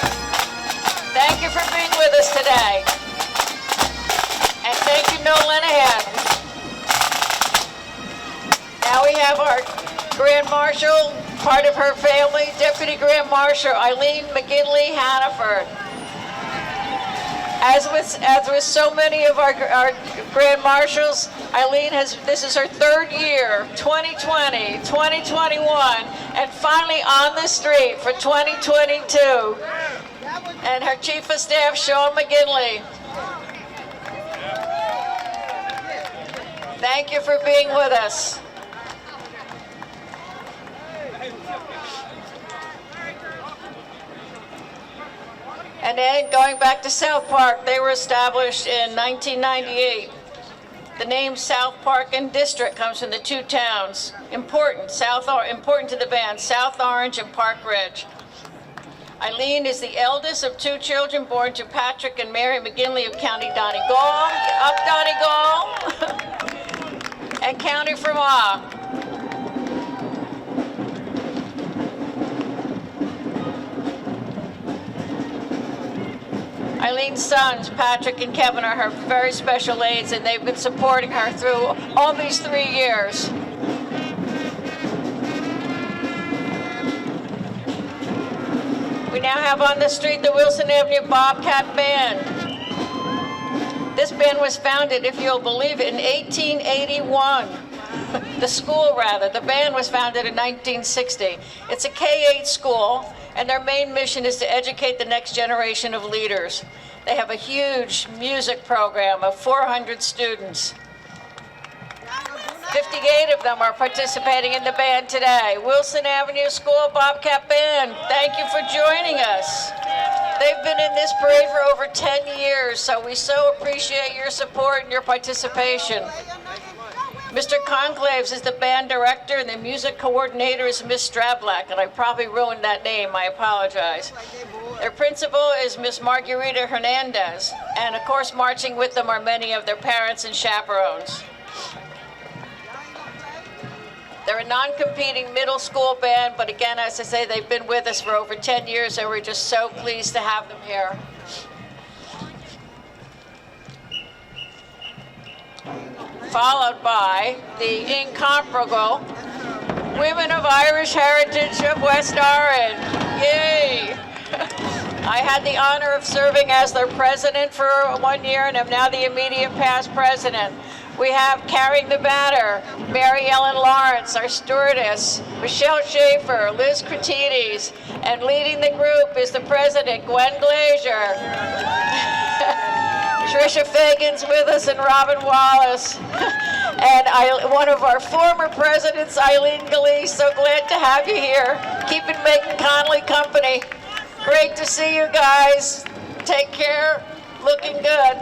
Thank you for being with us today. And thank you, Noel Linehan. Now we have our Grand Marshal, part of her family, Deputy Grand Marshal Eileen McGinley Hannaford. As with so many of our Grand Marshals, Eileen this is her 3rd year, 2020, 2021, and finally on the street for 2022. And her Chief of Staff, Sean McGinley. Thank you for being with us. And then going back to South Park, they were established in 1998. The name South Park and District comes from the 2 towns. Important to the band, South Orange and Park Ridge. Eileen is the eldest of 2 children born to Patrick and Mary McGinley of County Donegal, up Donegal, and County Fermanagh. Eileen's sons, Patrick and Kevin, are her very special aides, and they've been supporting her through all these 3 years. We now have on the street the Wilson Avenue Bobcat Band. This band was founded, if you'll believe it, in 1881. The school, rather. The band was founded in 1960. It's a K-8 school, and their main mission is to educate the next generation of leaders. They have a huge music program of 400 students. 58 of them are participating in the band today. Wilson Avenue School Bobcat Band, thank you for joining us. They've been in this parade for over 10 years, so we so appreciate your support and your participation. Mr. Conclaves is the band director, and the music coordinator is Miss Strablak, and I probably ruined that name, I apologize. Their principal is Miss Margarita Hernandez, and of course marching with them are many of their parents and chaperones. They're a non-competing middle school band, but again, as I say, they've been with us for over 10 years, and we're just so pleased to have them here. Followed by the incomparable Women of Irish Heritage of West Orange. Yay! I had the honor of serving as their president for 1 year, and am now the immediate past president. We have carrying the banner, Mary Ellen Lawrence, our stewardess, Michelle Schaefer, Liz Cretides, and leading the group is the president, Gwen Glazier. Tricia Fagan's with us, and Robin Wallace. And one of our former presidents, Eileen Gillespie, so glad to have you here. Keeping Macon Connolly company. Great to see you guys. Take care. Looking good.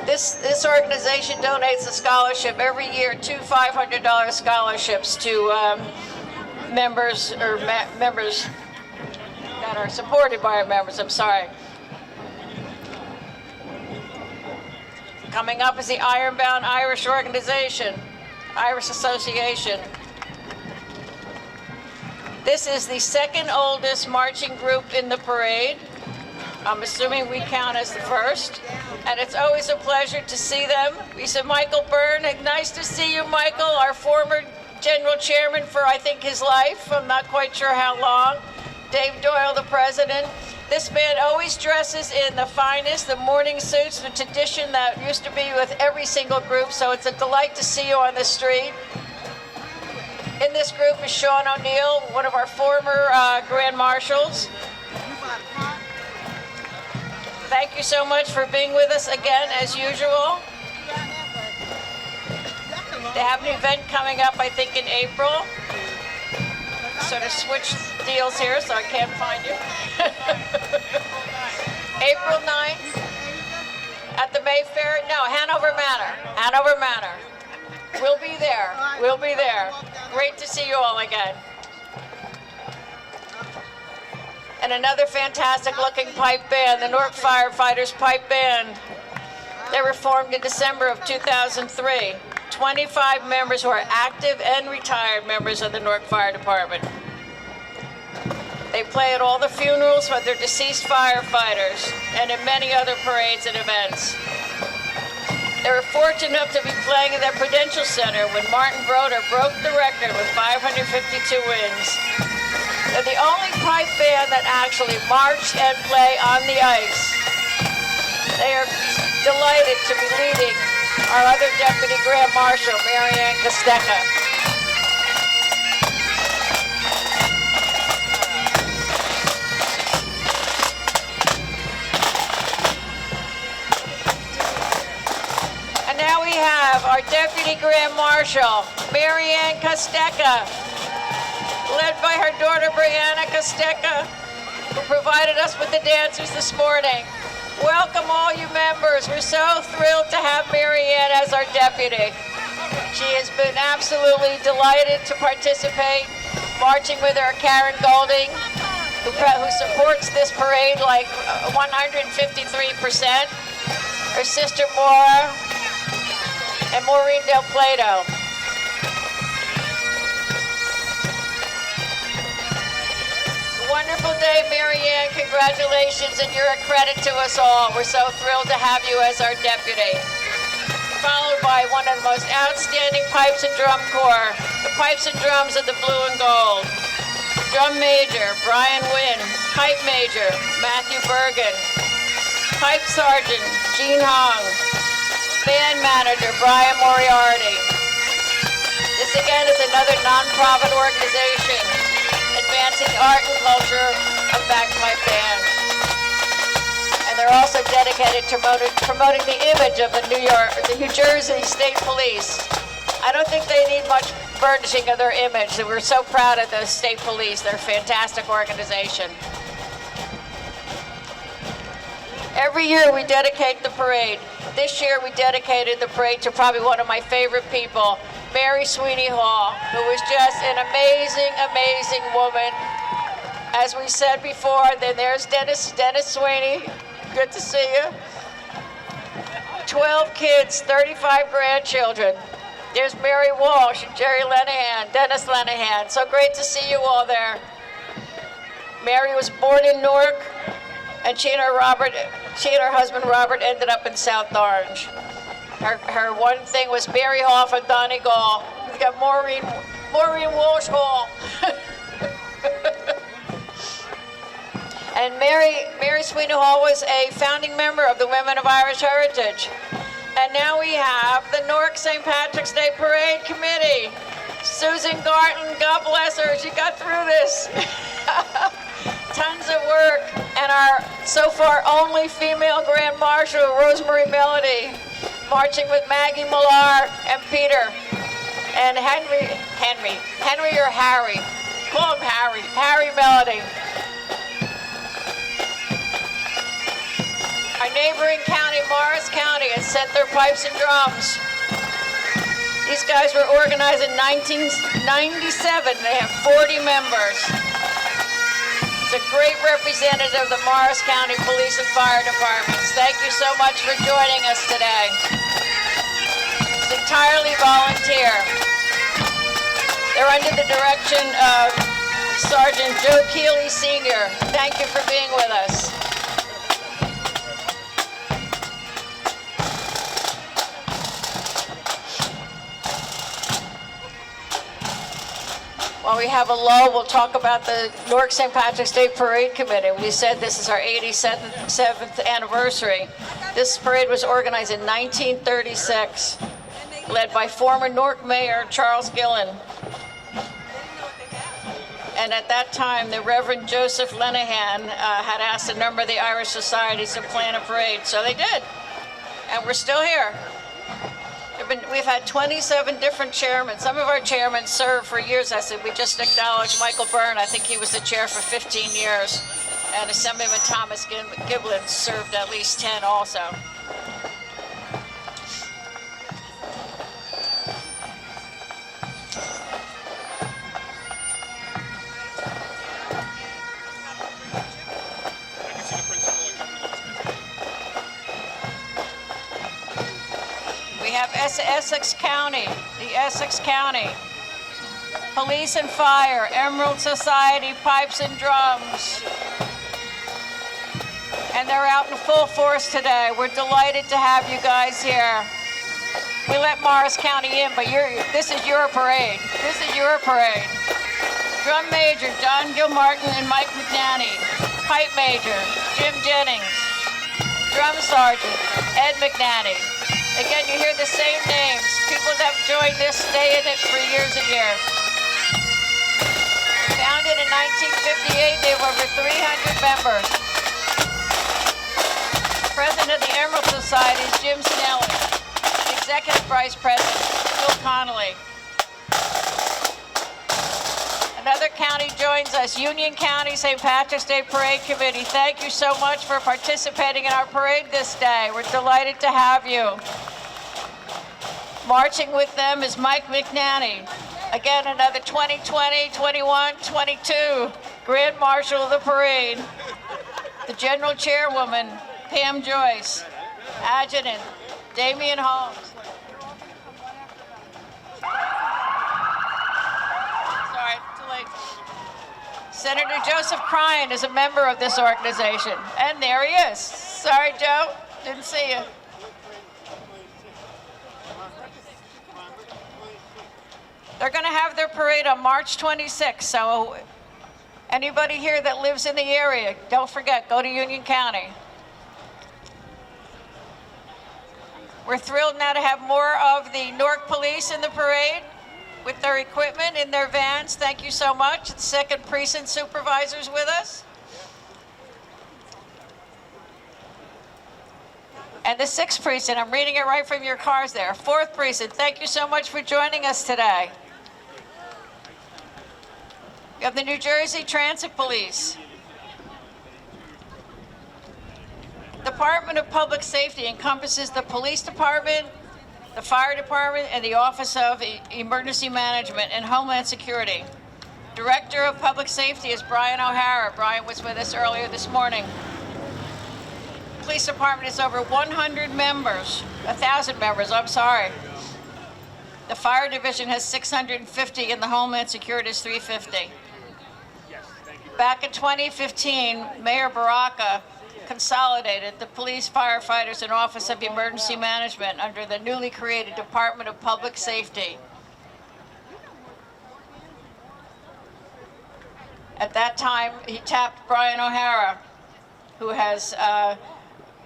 This organization donates a scholarship every year, 2 $500 scholarships to members that are supported by our members. I'm sorry. Coming up is the Ironbound Irish Organization. Irish Association. This is the second oldest marching group in the parade. I'm assuming we count as the first. And it's always a pleasure to see them. We said Michael Byrne, nice to see you, Michael, our former general chairman for, I think, his life. I'm not quite sure how long. Dave Doyle, the president. This man always dresses in the finest, the morning suits, the tradition that used to be with every single group, so it's a delight to see you on the street. In this group is Sean O'Neill, one of our former Grand Marshals. Thank you so much for being with us again, as usual. They have an event coming up, I think, in April. Sort of switch deals here, so I can't find you. April 9th at the Mayfair. No, Hanover Manor. Hanover Manor. We'll be there. We'll be there. Great to see you all again. And another fantastic looking pipe band, the Newark Firefighters Pipe Band. They were formed in December of 2003. 25 members who are active and retired members of the Newark Fire Department. They play at all the funerals for their deceased firefighters and in many other parades and events. They were fortunate enough to be playing in the Prudential Center when Martin Broder broke the record with 552 wins. They're the only pipe band that actually march and play on the ice. They are delighted to be leading our other Deputy Grand Marshal, Mary Ann Kostecka. And now we have our Deputy Grand Marshal, Mary Ann Kostecka, led by her daughter, Brianna Kostecka, who provided us with the dancers this morning. Welcome all you members. We're so thrilled to have Mary Ann as our deputy. She has been absolutely delighted to participate, marching with her Karen Golding, who supports this parade like 153%. Her sister Maura and Maureen Del Plato. Wonderful day, Mary Ann. Congratulations, and you're a credit to us all. We're so thrilled to have you as our deputy. Followed by one of the most outstanding pipes and drum corps, the pipes and drums of the blue and gold. Drum major, Brian Wynn. Pipe major, Matthew Bergen. Pipe sergeant, Gene Hong. Band manager, Brian Moriarty. This again is another nonprofit organization advancing art and culture of bagpipe bands. And they're also dedicated to promoting the image of the New Jersey State Police. I don't think they need much burnishing of their image. We're so proud of the State Police. They're a fantastic organization. Every year we dedicate the parade. This year we dedicated the parade to probably one of my favorite people, Mary Sweeney Hall, who was just an amazing, amazing woman. As we said before, then there's Dennis Sweeney. Good to see you. 12 kids, 35 grandchildren. There's Mary Walsh, Jerry Lenahan, Dennis Lenahan. So great to see you all there. Mary was born in Newark, and she and her husband Robert ended up in South Orange. Her one thing was Mary Hall from Donegal. We've got Maureen Walsh Hall. And Mary Sweeney Hall was a founding member of the Women of Irish Heritage. And now we have the Newark St. Patrick's Day Parade Committee. Susan Garton, God bless her, she got through this. Tons of work. And our so far only female Grand Marshal, Rosemary Melody, marching with Maggie Millar and Peter. And Henry or Harry. Call him Harry Melody. Our neighboring county, Morris County, has sent their pipes and drums. These guys were organized in 1997. They have 40 members. It's a great representative of the Morris County Police and Fire Departments. Thank you so much for joining us today. It's entirely volunteer. They're under the direction of Sergeant Joe Keeley Sr. Thank you for being with us. While we have a lull, we'll talk about the Newark St. Patrick's Day Parade Committee. We said this is our 87th anniversary. This parade was organized in 1936, led by former Newark Mayor Charles Gillen. And at that time, the Reverend Joseph Lenahan had asked a number of the Irish societies to plan a parade, so they did. And we're still here. We've had 27 different chairmen. Some of our chairmen served for years. I said we just acknowledged Michael Byrne. I think he was the chair for 15 years. And Assemblyman Thomas Giblin served at least 10 also. We have Essex County, the Essex County Police and Fire, Emerald Society, Pipes and Drums. And they're out in full force today. We're delighted to have you guys here. We let Morris County in, but this is your parade. This is your parade. Drum Major, John Gilmartin and Mike McNanny. Pipe Major, Jim Jennings. Drum Sergeant, Ed McNanny. Again, you hear the same names. People that have joined this, stay in it for years and years. Founded in 1958, they have over 300 members. President of the Emerald Society is Jim Snelling. Executive Vice President, Phil Connolly. Another county joins us, Union County St. Patrick's Day Parade Committee. Thank you so much for participating in our parade this day. We're delighted to have you. Marching with them is Mike McNanny. Again, another 2020, 21, 22 Grand Marshal of the parade. The General Chairwoman, Pam Joyce. Adjutant, Damian Holmes. Sorry, too late. Senator Joseph Cryan is a member of this organization. And there he is. Sorry, Joe, didn't see you. They're going to have their parade on March 26th, so anybody here that lives in the area, don't forget, go to Union County. We're thrilled now to have more of the Newark Police in the parade with their equipment in their vans. Thank you so much. The 2nd Precinct Supervisor's with us. And the 6th Precinct, I'm reading it right from your cars there. 4th Precinct, thank you so much for joining us today. We have the New Jersey Transit Police. Department of Public Safety encompasses the Police Department, the Fire Department, and the Office of Emergency Management and Homeland Security. Director of Public Safety is Brian O'Hara. Brian was with us earlier this morning. Police Department is over 100 members, 1,000 members, I'm sorry. The Fire Division has 650 and the Homeland Security is 350. Back in 2015, Mayor Baraka consolidated the police, firefighters, and Office of Emergency Management under the newly created Department of Public Safety. At that time, he tapped Brian O'Hara, who has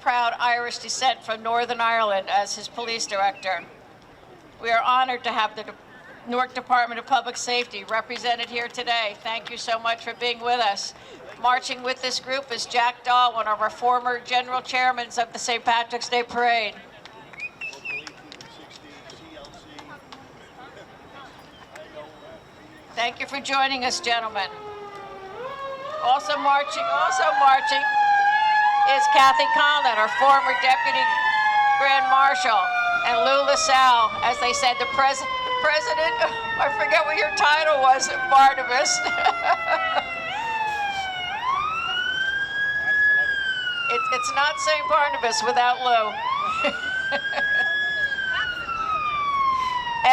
proud Irish descent from Northern Ireland, as his police director. We are honored to have the Newark Department of Public Safety represented here today. Thank you so much for being with us. Marching with this group is Jack Dahl, one of our former general chairmen of the St. Patrick's Day Parade. Thank you for joining us, gentlemen. Also marching is Kathy Conlon, our former Deputy Grand Marshal, and Lou LaSalle, as they said, the president, I forget what your title was, Barnabas. It's not St. Barnabas without Lou.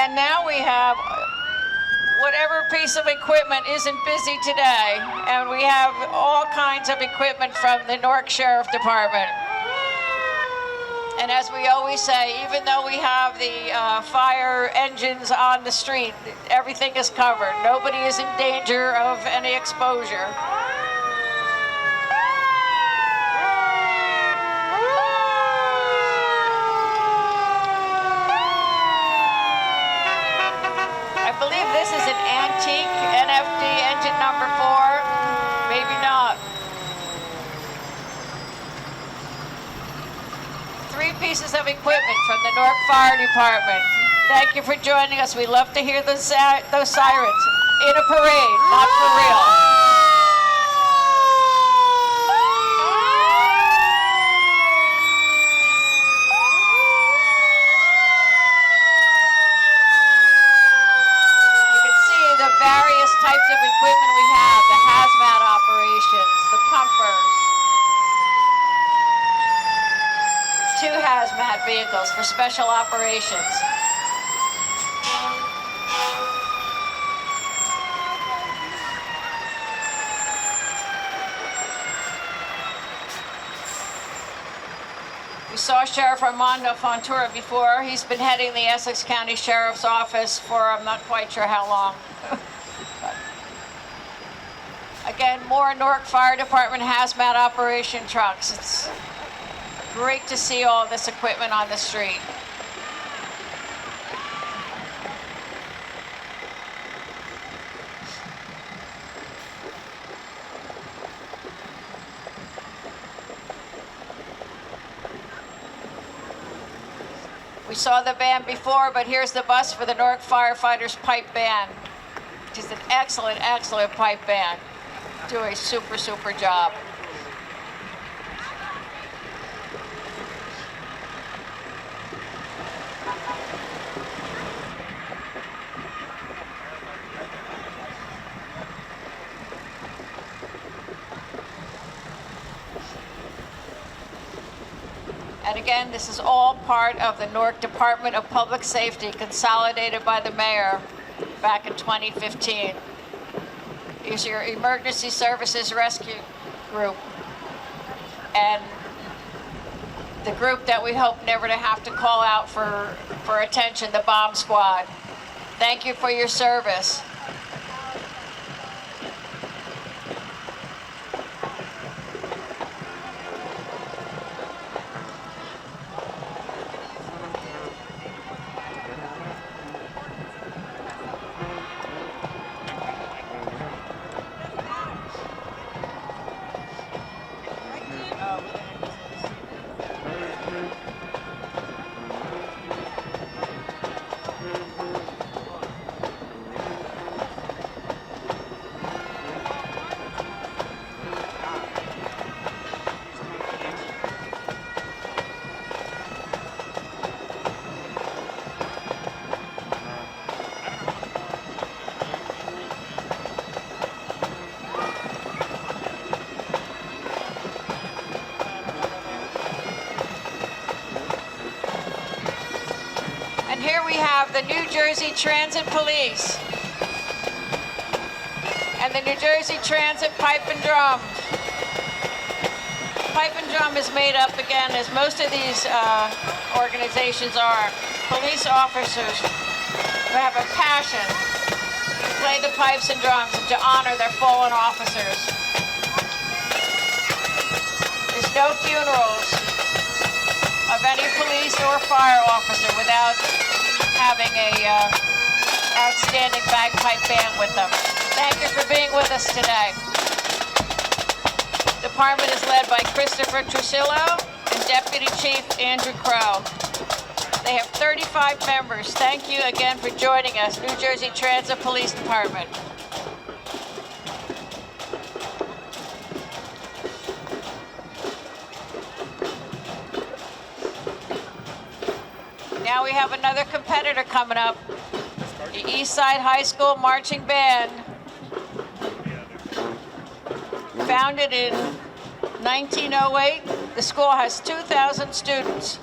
And now we have whatever piece of equipment isn't busy today, and we have all kinds of equipment from the Newark Sheriff Department. And as we always say, even though we have the fire engines on the street, everything is covered. Nobody is in danger of any exposure. I believe this is an antique NFD engine number 4. Maybe not. 3 pieces of equipment from the Newark Fire Department. Thank you for joining us. We love to hear those sirens in a parade, not for real. You can see the various types of equipment we have, the hazmat operations, the pumpers. 2 hazmat vehicles for special operations. We saw Sheriff Armando Fontoura before. He's been heading the Essex County Sheriff's Office for I'm not quite sure how long. Again, more Newark Fire Department hazmat operation trucks. It's great to see all this equipment on the street. We saw the band before, but here's the bus for the Newark Firefighters Pipe Band, which is an excellent, excellent pipe band. Do a super, super job. And again, this is all part of the Newark Department of Public Safety, consolidated by the mayor back in 2015. Here's your Emergency Services Rescue Group. And the group that we hope never to have to call out for attention, the Bomb Squad. Thank you for your service. And here we have the New Jersey Transit Police and the New Jersey Transit Pipe and Drum. Pipe and Drum is made up, again, as most of these organizations are, police officers who have a passion to play the pipes and drums and to honor their fallen officers. There's no funerals of any police or fire officer without having a outstanding bagpipe band with them. Thank you for being with us today. The department is led by Christopher Trusillo and Deputy Chief Andrew Crow. They have 35 members. Thank you again for joining us, New Jersey Transit Police Department. Now we have another competitor coming up, the Eastside High School Marching Band. Founded in 1908, the school has 2,000 students.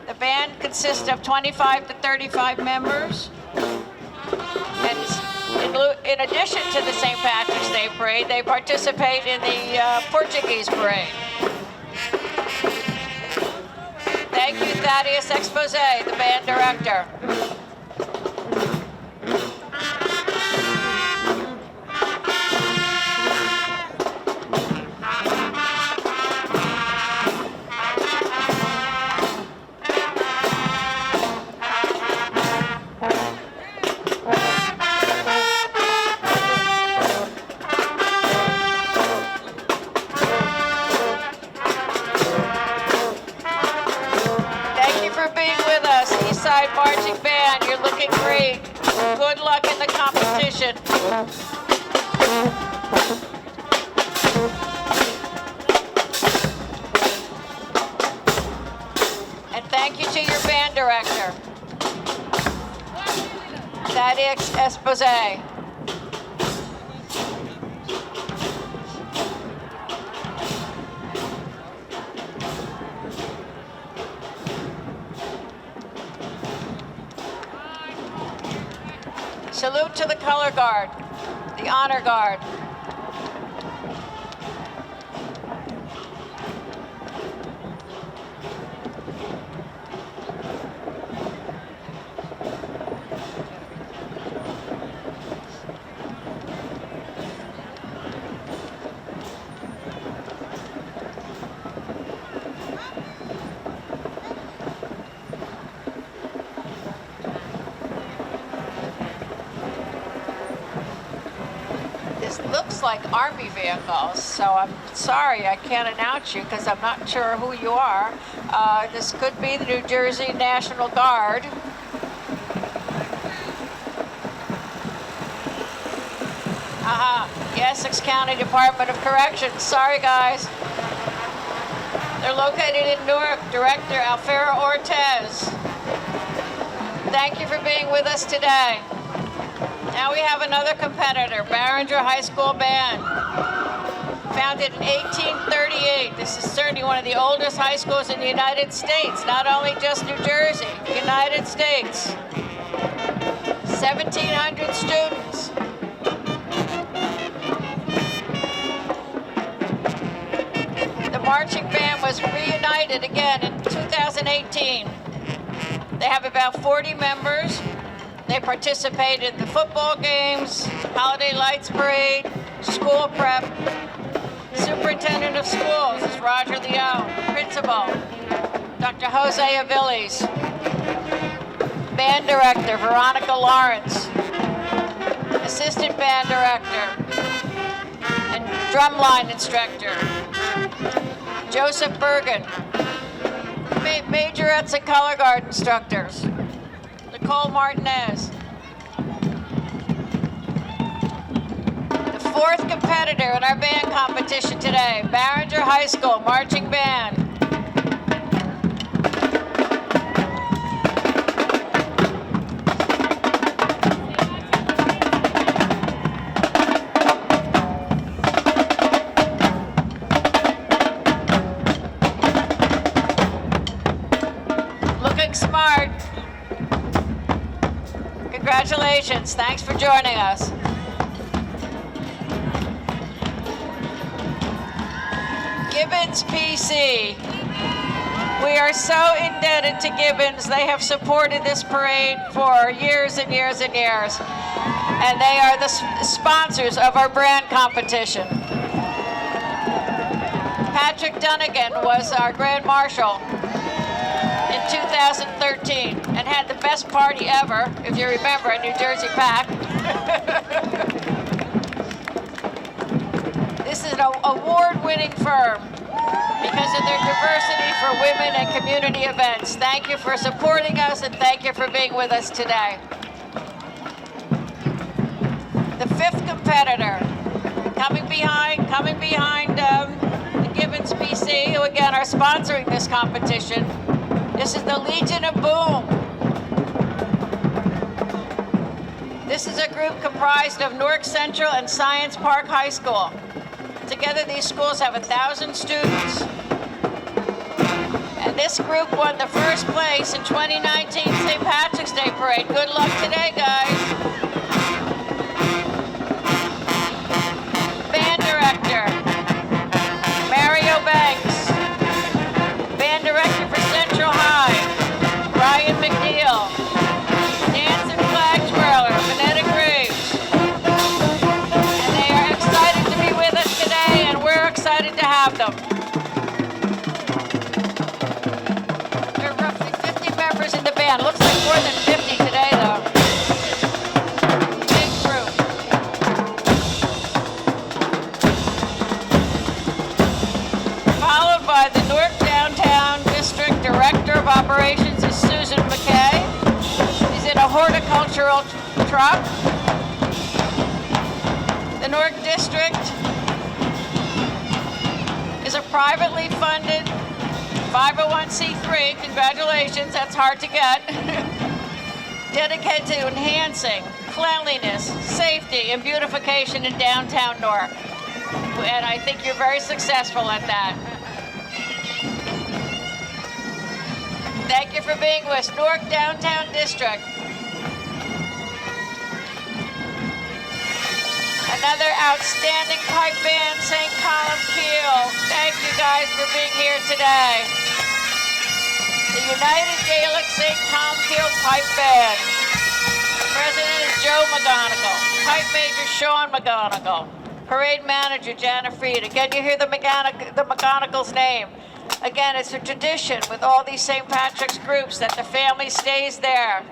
The band consist of 25 to 35 members. And in addition to the St. Patrick's Day Parade, they participate in the Portuguese Parade. Thank you, Thaddeus Expose, the band director. Marching band, you're looking great. Good luck in the competition. And thank you to your band director, Thaddeus Expose. Salute to the color guard, the honor guard. Looks like Army vehicles, so I'm sorry I can't announce you because I'm not sure who you are. This could be the New Jersey National Guard. The Essex County Department of Corrections. Sorry, guys. They're located in Newark. Director Alfaro Ortez. Thank you for being with us today. Now we have another competitor, Barringer High School Band. Founded in 1838. This is certainly one of the oldest high schools in the United States, not only just New Jersey, the United States. 1,700 students. The marching band was reunited again in 2018. They have about 40 members. They participate in the football games, Holiday Lights Parade, school prep. Superintendent of Schools is Roger Leone. Principal, Dr. Jose Aviles. Band Director, Veronica Lawrence. Assistant Band Director and Drumline Instructor, Joseph Bergen. Majorettes and Color Guard Instructors, Nicole Martinez. The fourth competitor in our band competition today, Barringer High School Marching Band. Looking smart. Congratulations. Thanks for joining us. Gibbons PC. We are so indebted to Gibbons. They have supported this parade for years and years and years. And they are the sponsors of our brand competition. Patrick Dunnigan was our Grand Marshal in 2013 and had the best party ever, if you remember, at New Jersey PAC. This is an award-winning firm because of their diversity for women and community events. Thank you for supporting us and thank you for being with us today. The fifth competitor, coming behind the Gibbons PC, who again are sponsoring this competition. This is the Legion of Boom. This is a group comprised of Newark Central and Science Park High School. Together, these schools have 1,000 students. And this This group won the first place in 2019 St. Patrick's Day Parade. Good luck today, guys. Band director, Mario Banks. Band director for Central High, Ryan McNeil. Dance and flag twirler, Vanetta Graves. And they are excited to be with us today, and we're excited to have them. There are roughly 50 members in the band. Looks like more than 50 today, though. Big group. Followed by the Newark Downtown District Director of Operations is Susan McKay. She's in a horticultural truck. The Newark District is a privately funded 501c3, congratulations, that's hard to get, dedicated to enhancing cleanliness, safety, and beautification in downtown Newark. And I think you're very successful at that. Thank you for being with us, Newark Downtown District. Another outstanding pipe band, St. Column Keel. Thank you guys for being here today. The United Gaelic St. Column Keel Pipe Band. President is Joe McGonigal. Pipe Major Sean McGonigal. Parade Manager Jana Freed. Again, you hear the McGonigal's name. Again, it's a tradition with all these St. Patrick's groups that the family stays there.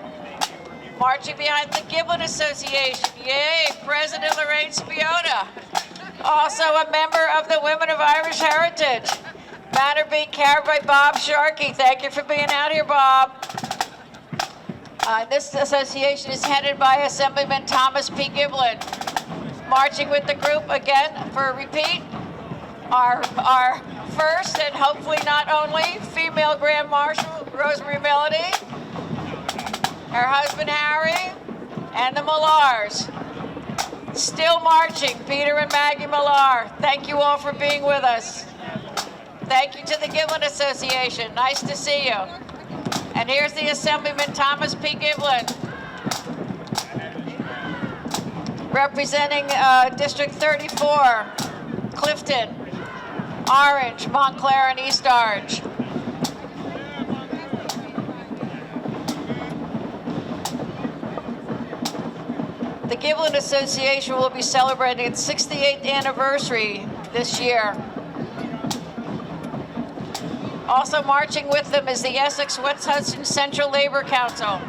Marching behind the Giblin Association. Yay, President Lorraine Spiota. Also a member of the Women of Irish Heritage. Banner being carried by Bob Sharkey. Thank you for being out here, Bob. This association is headed by Assemblyman Thomas P. Giblin. Marching with the group again for a repeat. Our first and hopefully not only female Grand Marshal, Rosemary Melody. Her husband, Harry, and the Millars. Still marching, Peter and Maggie Millar. Thank you all for being with us. Thank you to the Giblin Association. Nice to see you. And here's the Assemblyman Thomas P. Giblin, representing District 34, Clifton, Orange, Montclair, and East Orange. The Giblin Association will be celebrating its 68th anniversary this year. Also marching with them is the Essex West Hudson Central Labor Council.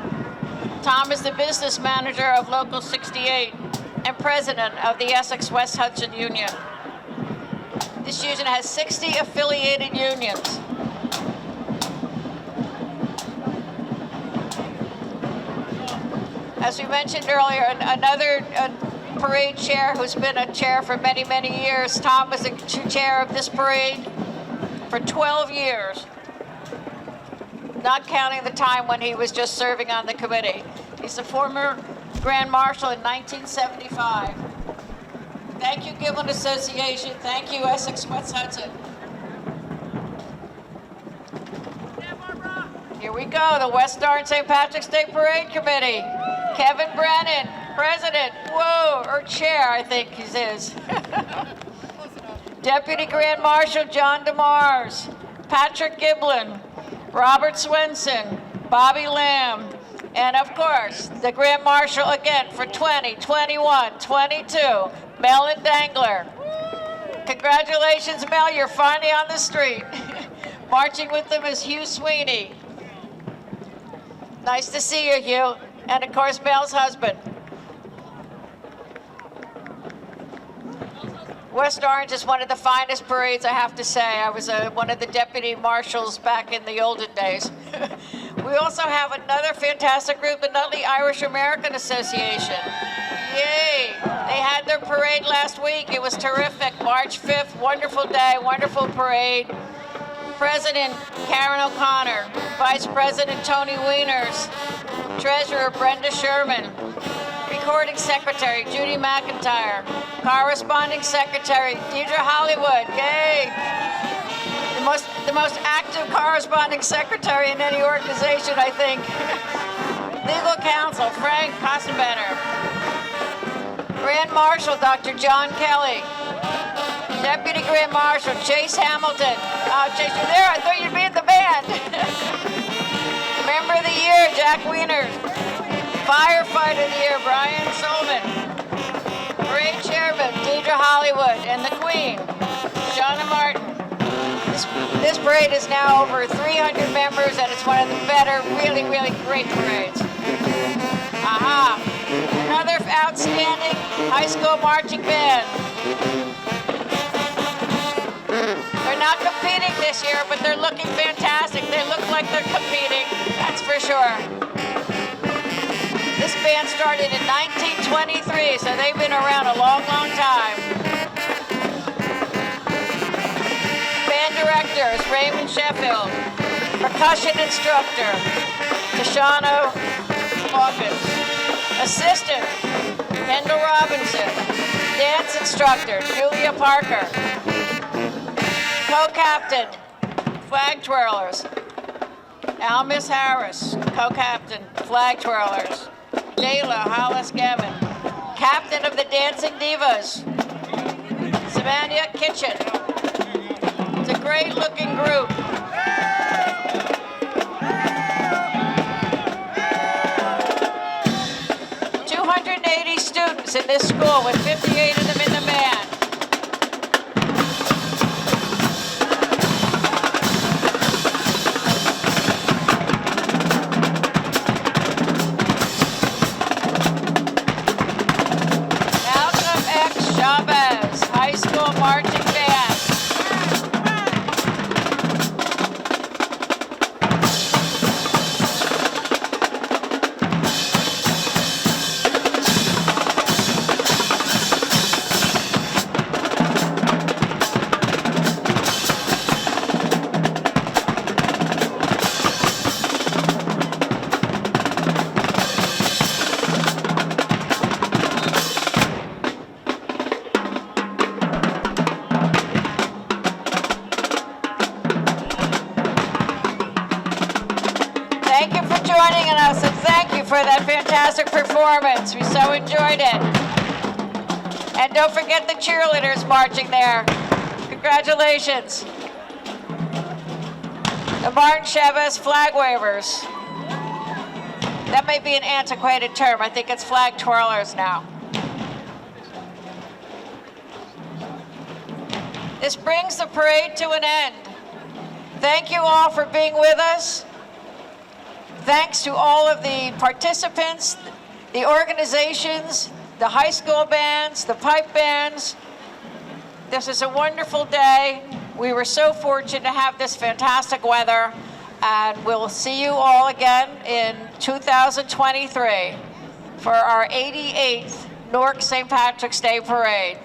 Tom is the business manager of Local 68 and president of the Essex West Hudson Union. This union has 60 affiliated unions. As we mentioned earlier, another parade chair who's been a chair for many, many years. Tom was the chair of this parade for 12 years, not counting the time when he was just serving on the committee. He's a former Grand Marshal in 1975. Thank you, Giblin Association. Thank you, Essex West Hudson. Here we go, the West Orange St. Patrick's Day Parade Committee. Kevin Brennan, President, whoa, or Chair, I think he is. Deputy Grand Marshal John DeMars, Patrick Giblin, Robert Swenson, Bobby Lamb, and of course, the Grand Marshal again for 20, 21, 22, Melon Dangler. Congratulations, Mel, you're finally on the street. Marching with them is Hugh Sweeney. Nice to see you, Hugh. And of course, Mel's husband. West Orange is one of the finest parades, I have to say. I was one of the deputy marshals back in the olden days. We also have another fantastic group, the Nutley Irish American Association. Yay! They had their parade last week. It was terrific. March 5th, wonderful day, wonderful parade. President Karen O'Connor, Vice President Tony Wieners, Treasurer Brenda Sherman, Recording Secretary Judy McIntyre, Corresponding Secretary Deidre Hollywood, yay! The the most active corresponding secretary in any organization, I think. Legal counsel, Frank Kossenbenner. Grand Marshal, Dr. John Kelly. Deputy Grand Marshal, Chase Hamilton. Chase, you're there? I thought you'd be in the band. Member of the Year, Jack Wiener. Firefighter of the Year, Brian Sullivan. Parade Chairman, Deidre Hollywood. And the Queen, Shauna Martin. This parade is now over 300 members, and it's one of the better, really, really great parades. Aha! Another outstanding high school marching band. They're not competing this year, but they're looking fantastic. They look like they're competing, that's for sure. This band started in 1923, so they've been around a long, long time. Band directors, Raymond Sheffield. Percussion instructor, Tashana Hawkins. Assistant, Kendall Robinson. Dance instructor, Julia Parker. Co-captain, flag twirlers, Almis Harris. Co-captain, flag twirlers, Dayla Hollis Gavin. Captain of the Dancing Divas, Savannah Kitchen. It's a great looking group. Students in this school with 58 of them in the band. Malcolm X Chavez, high school marching band. Thank you for joining us, and thank you for that fantastic performance. We so enjoyed it. And don't forget the cheerleaders marching there. Congratulations. The Martin Chavez flag wavers. That may be an antiquated term. I think it's flag twirlers now. This brings the parade to an end. Thank you all for being with us. Thanks to all of the participants, the organizations, the high school bands, the pipe bands. This is a wonderful day. We were so fortunate to have this fantastic weather, and we'll see you all again in 2023 for our 88th Newark St. Patrick's Day Parade.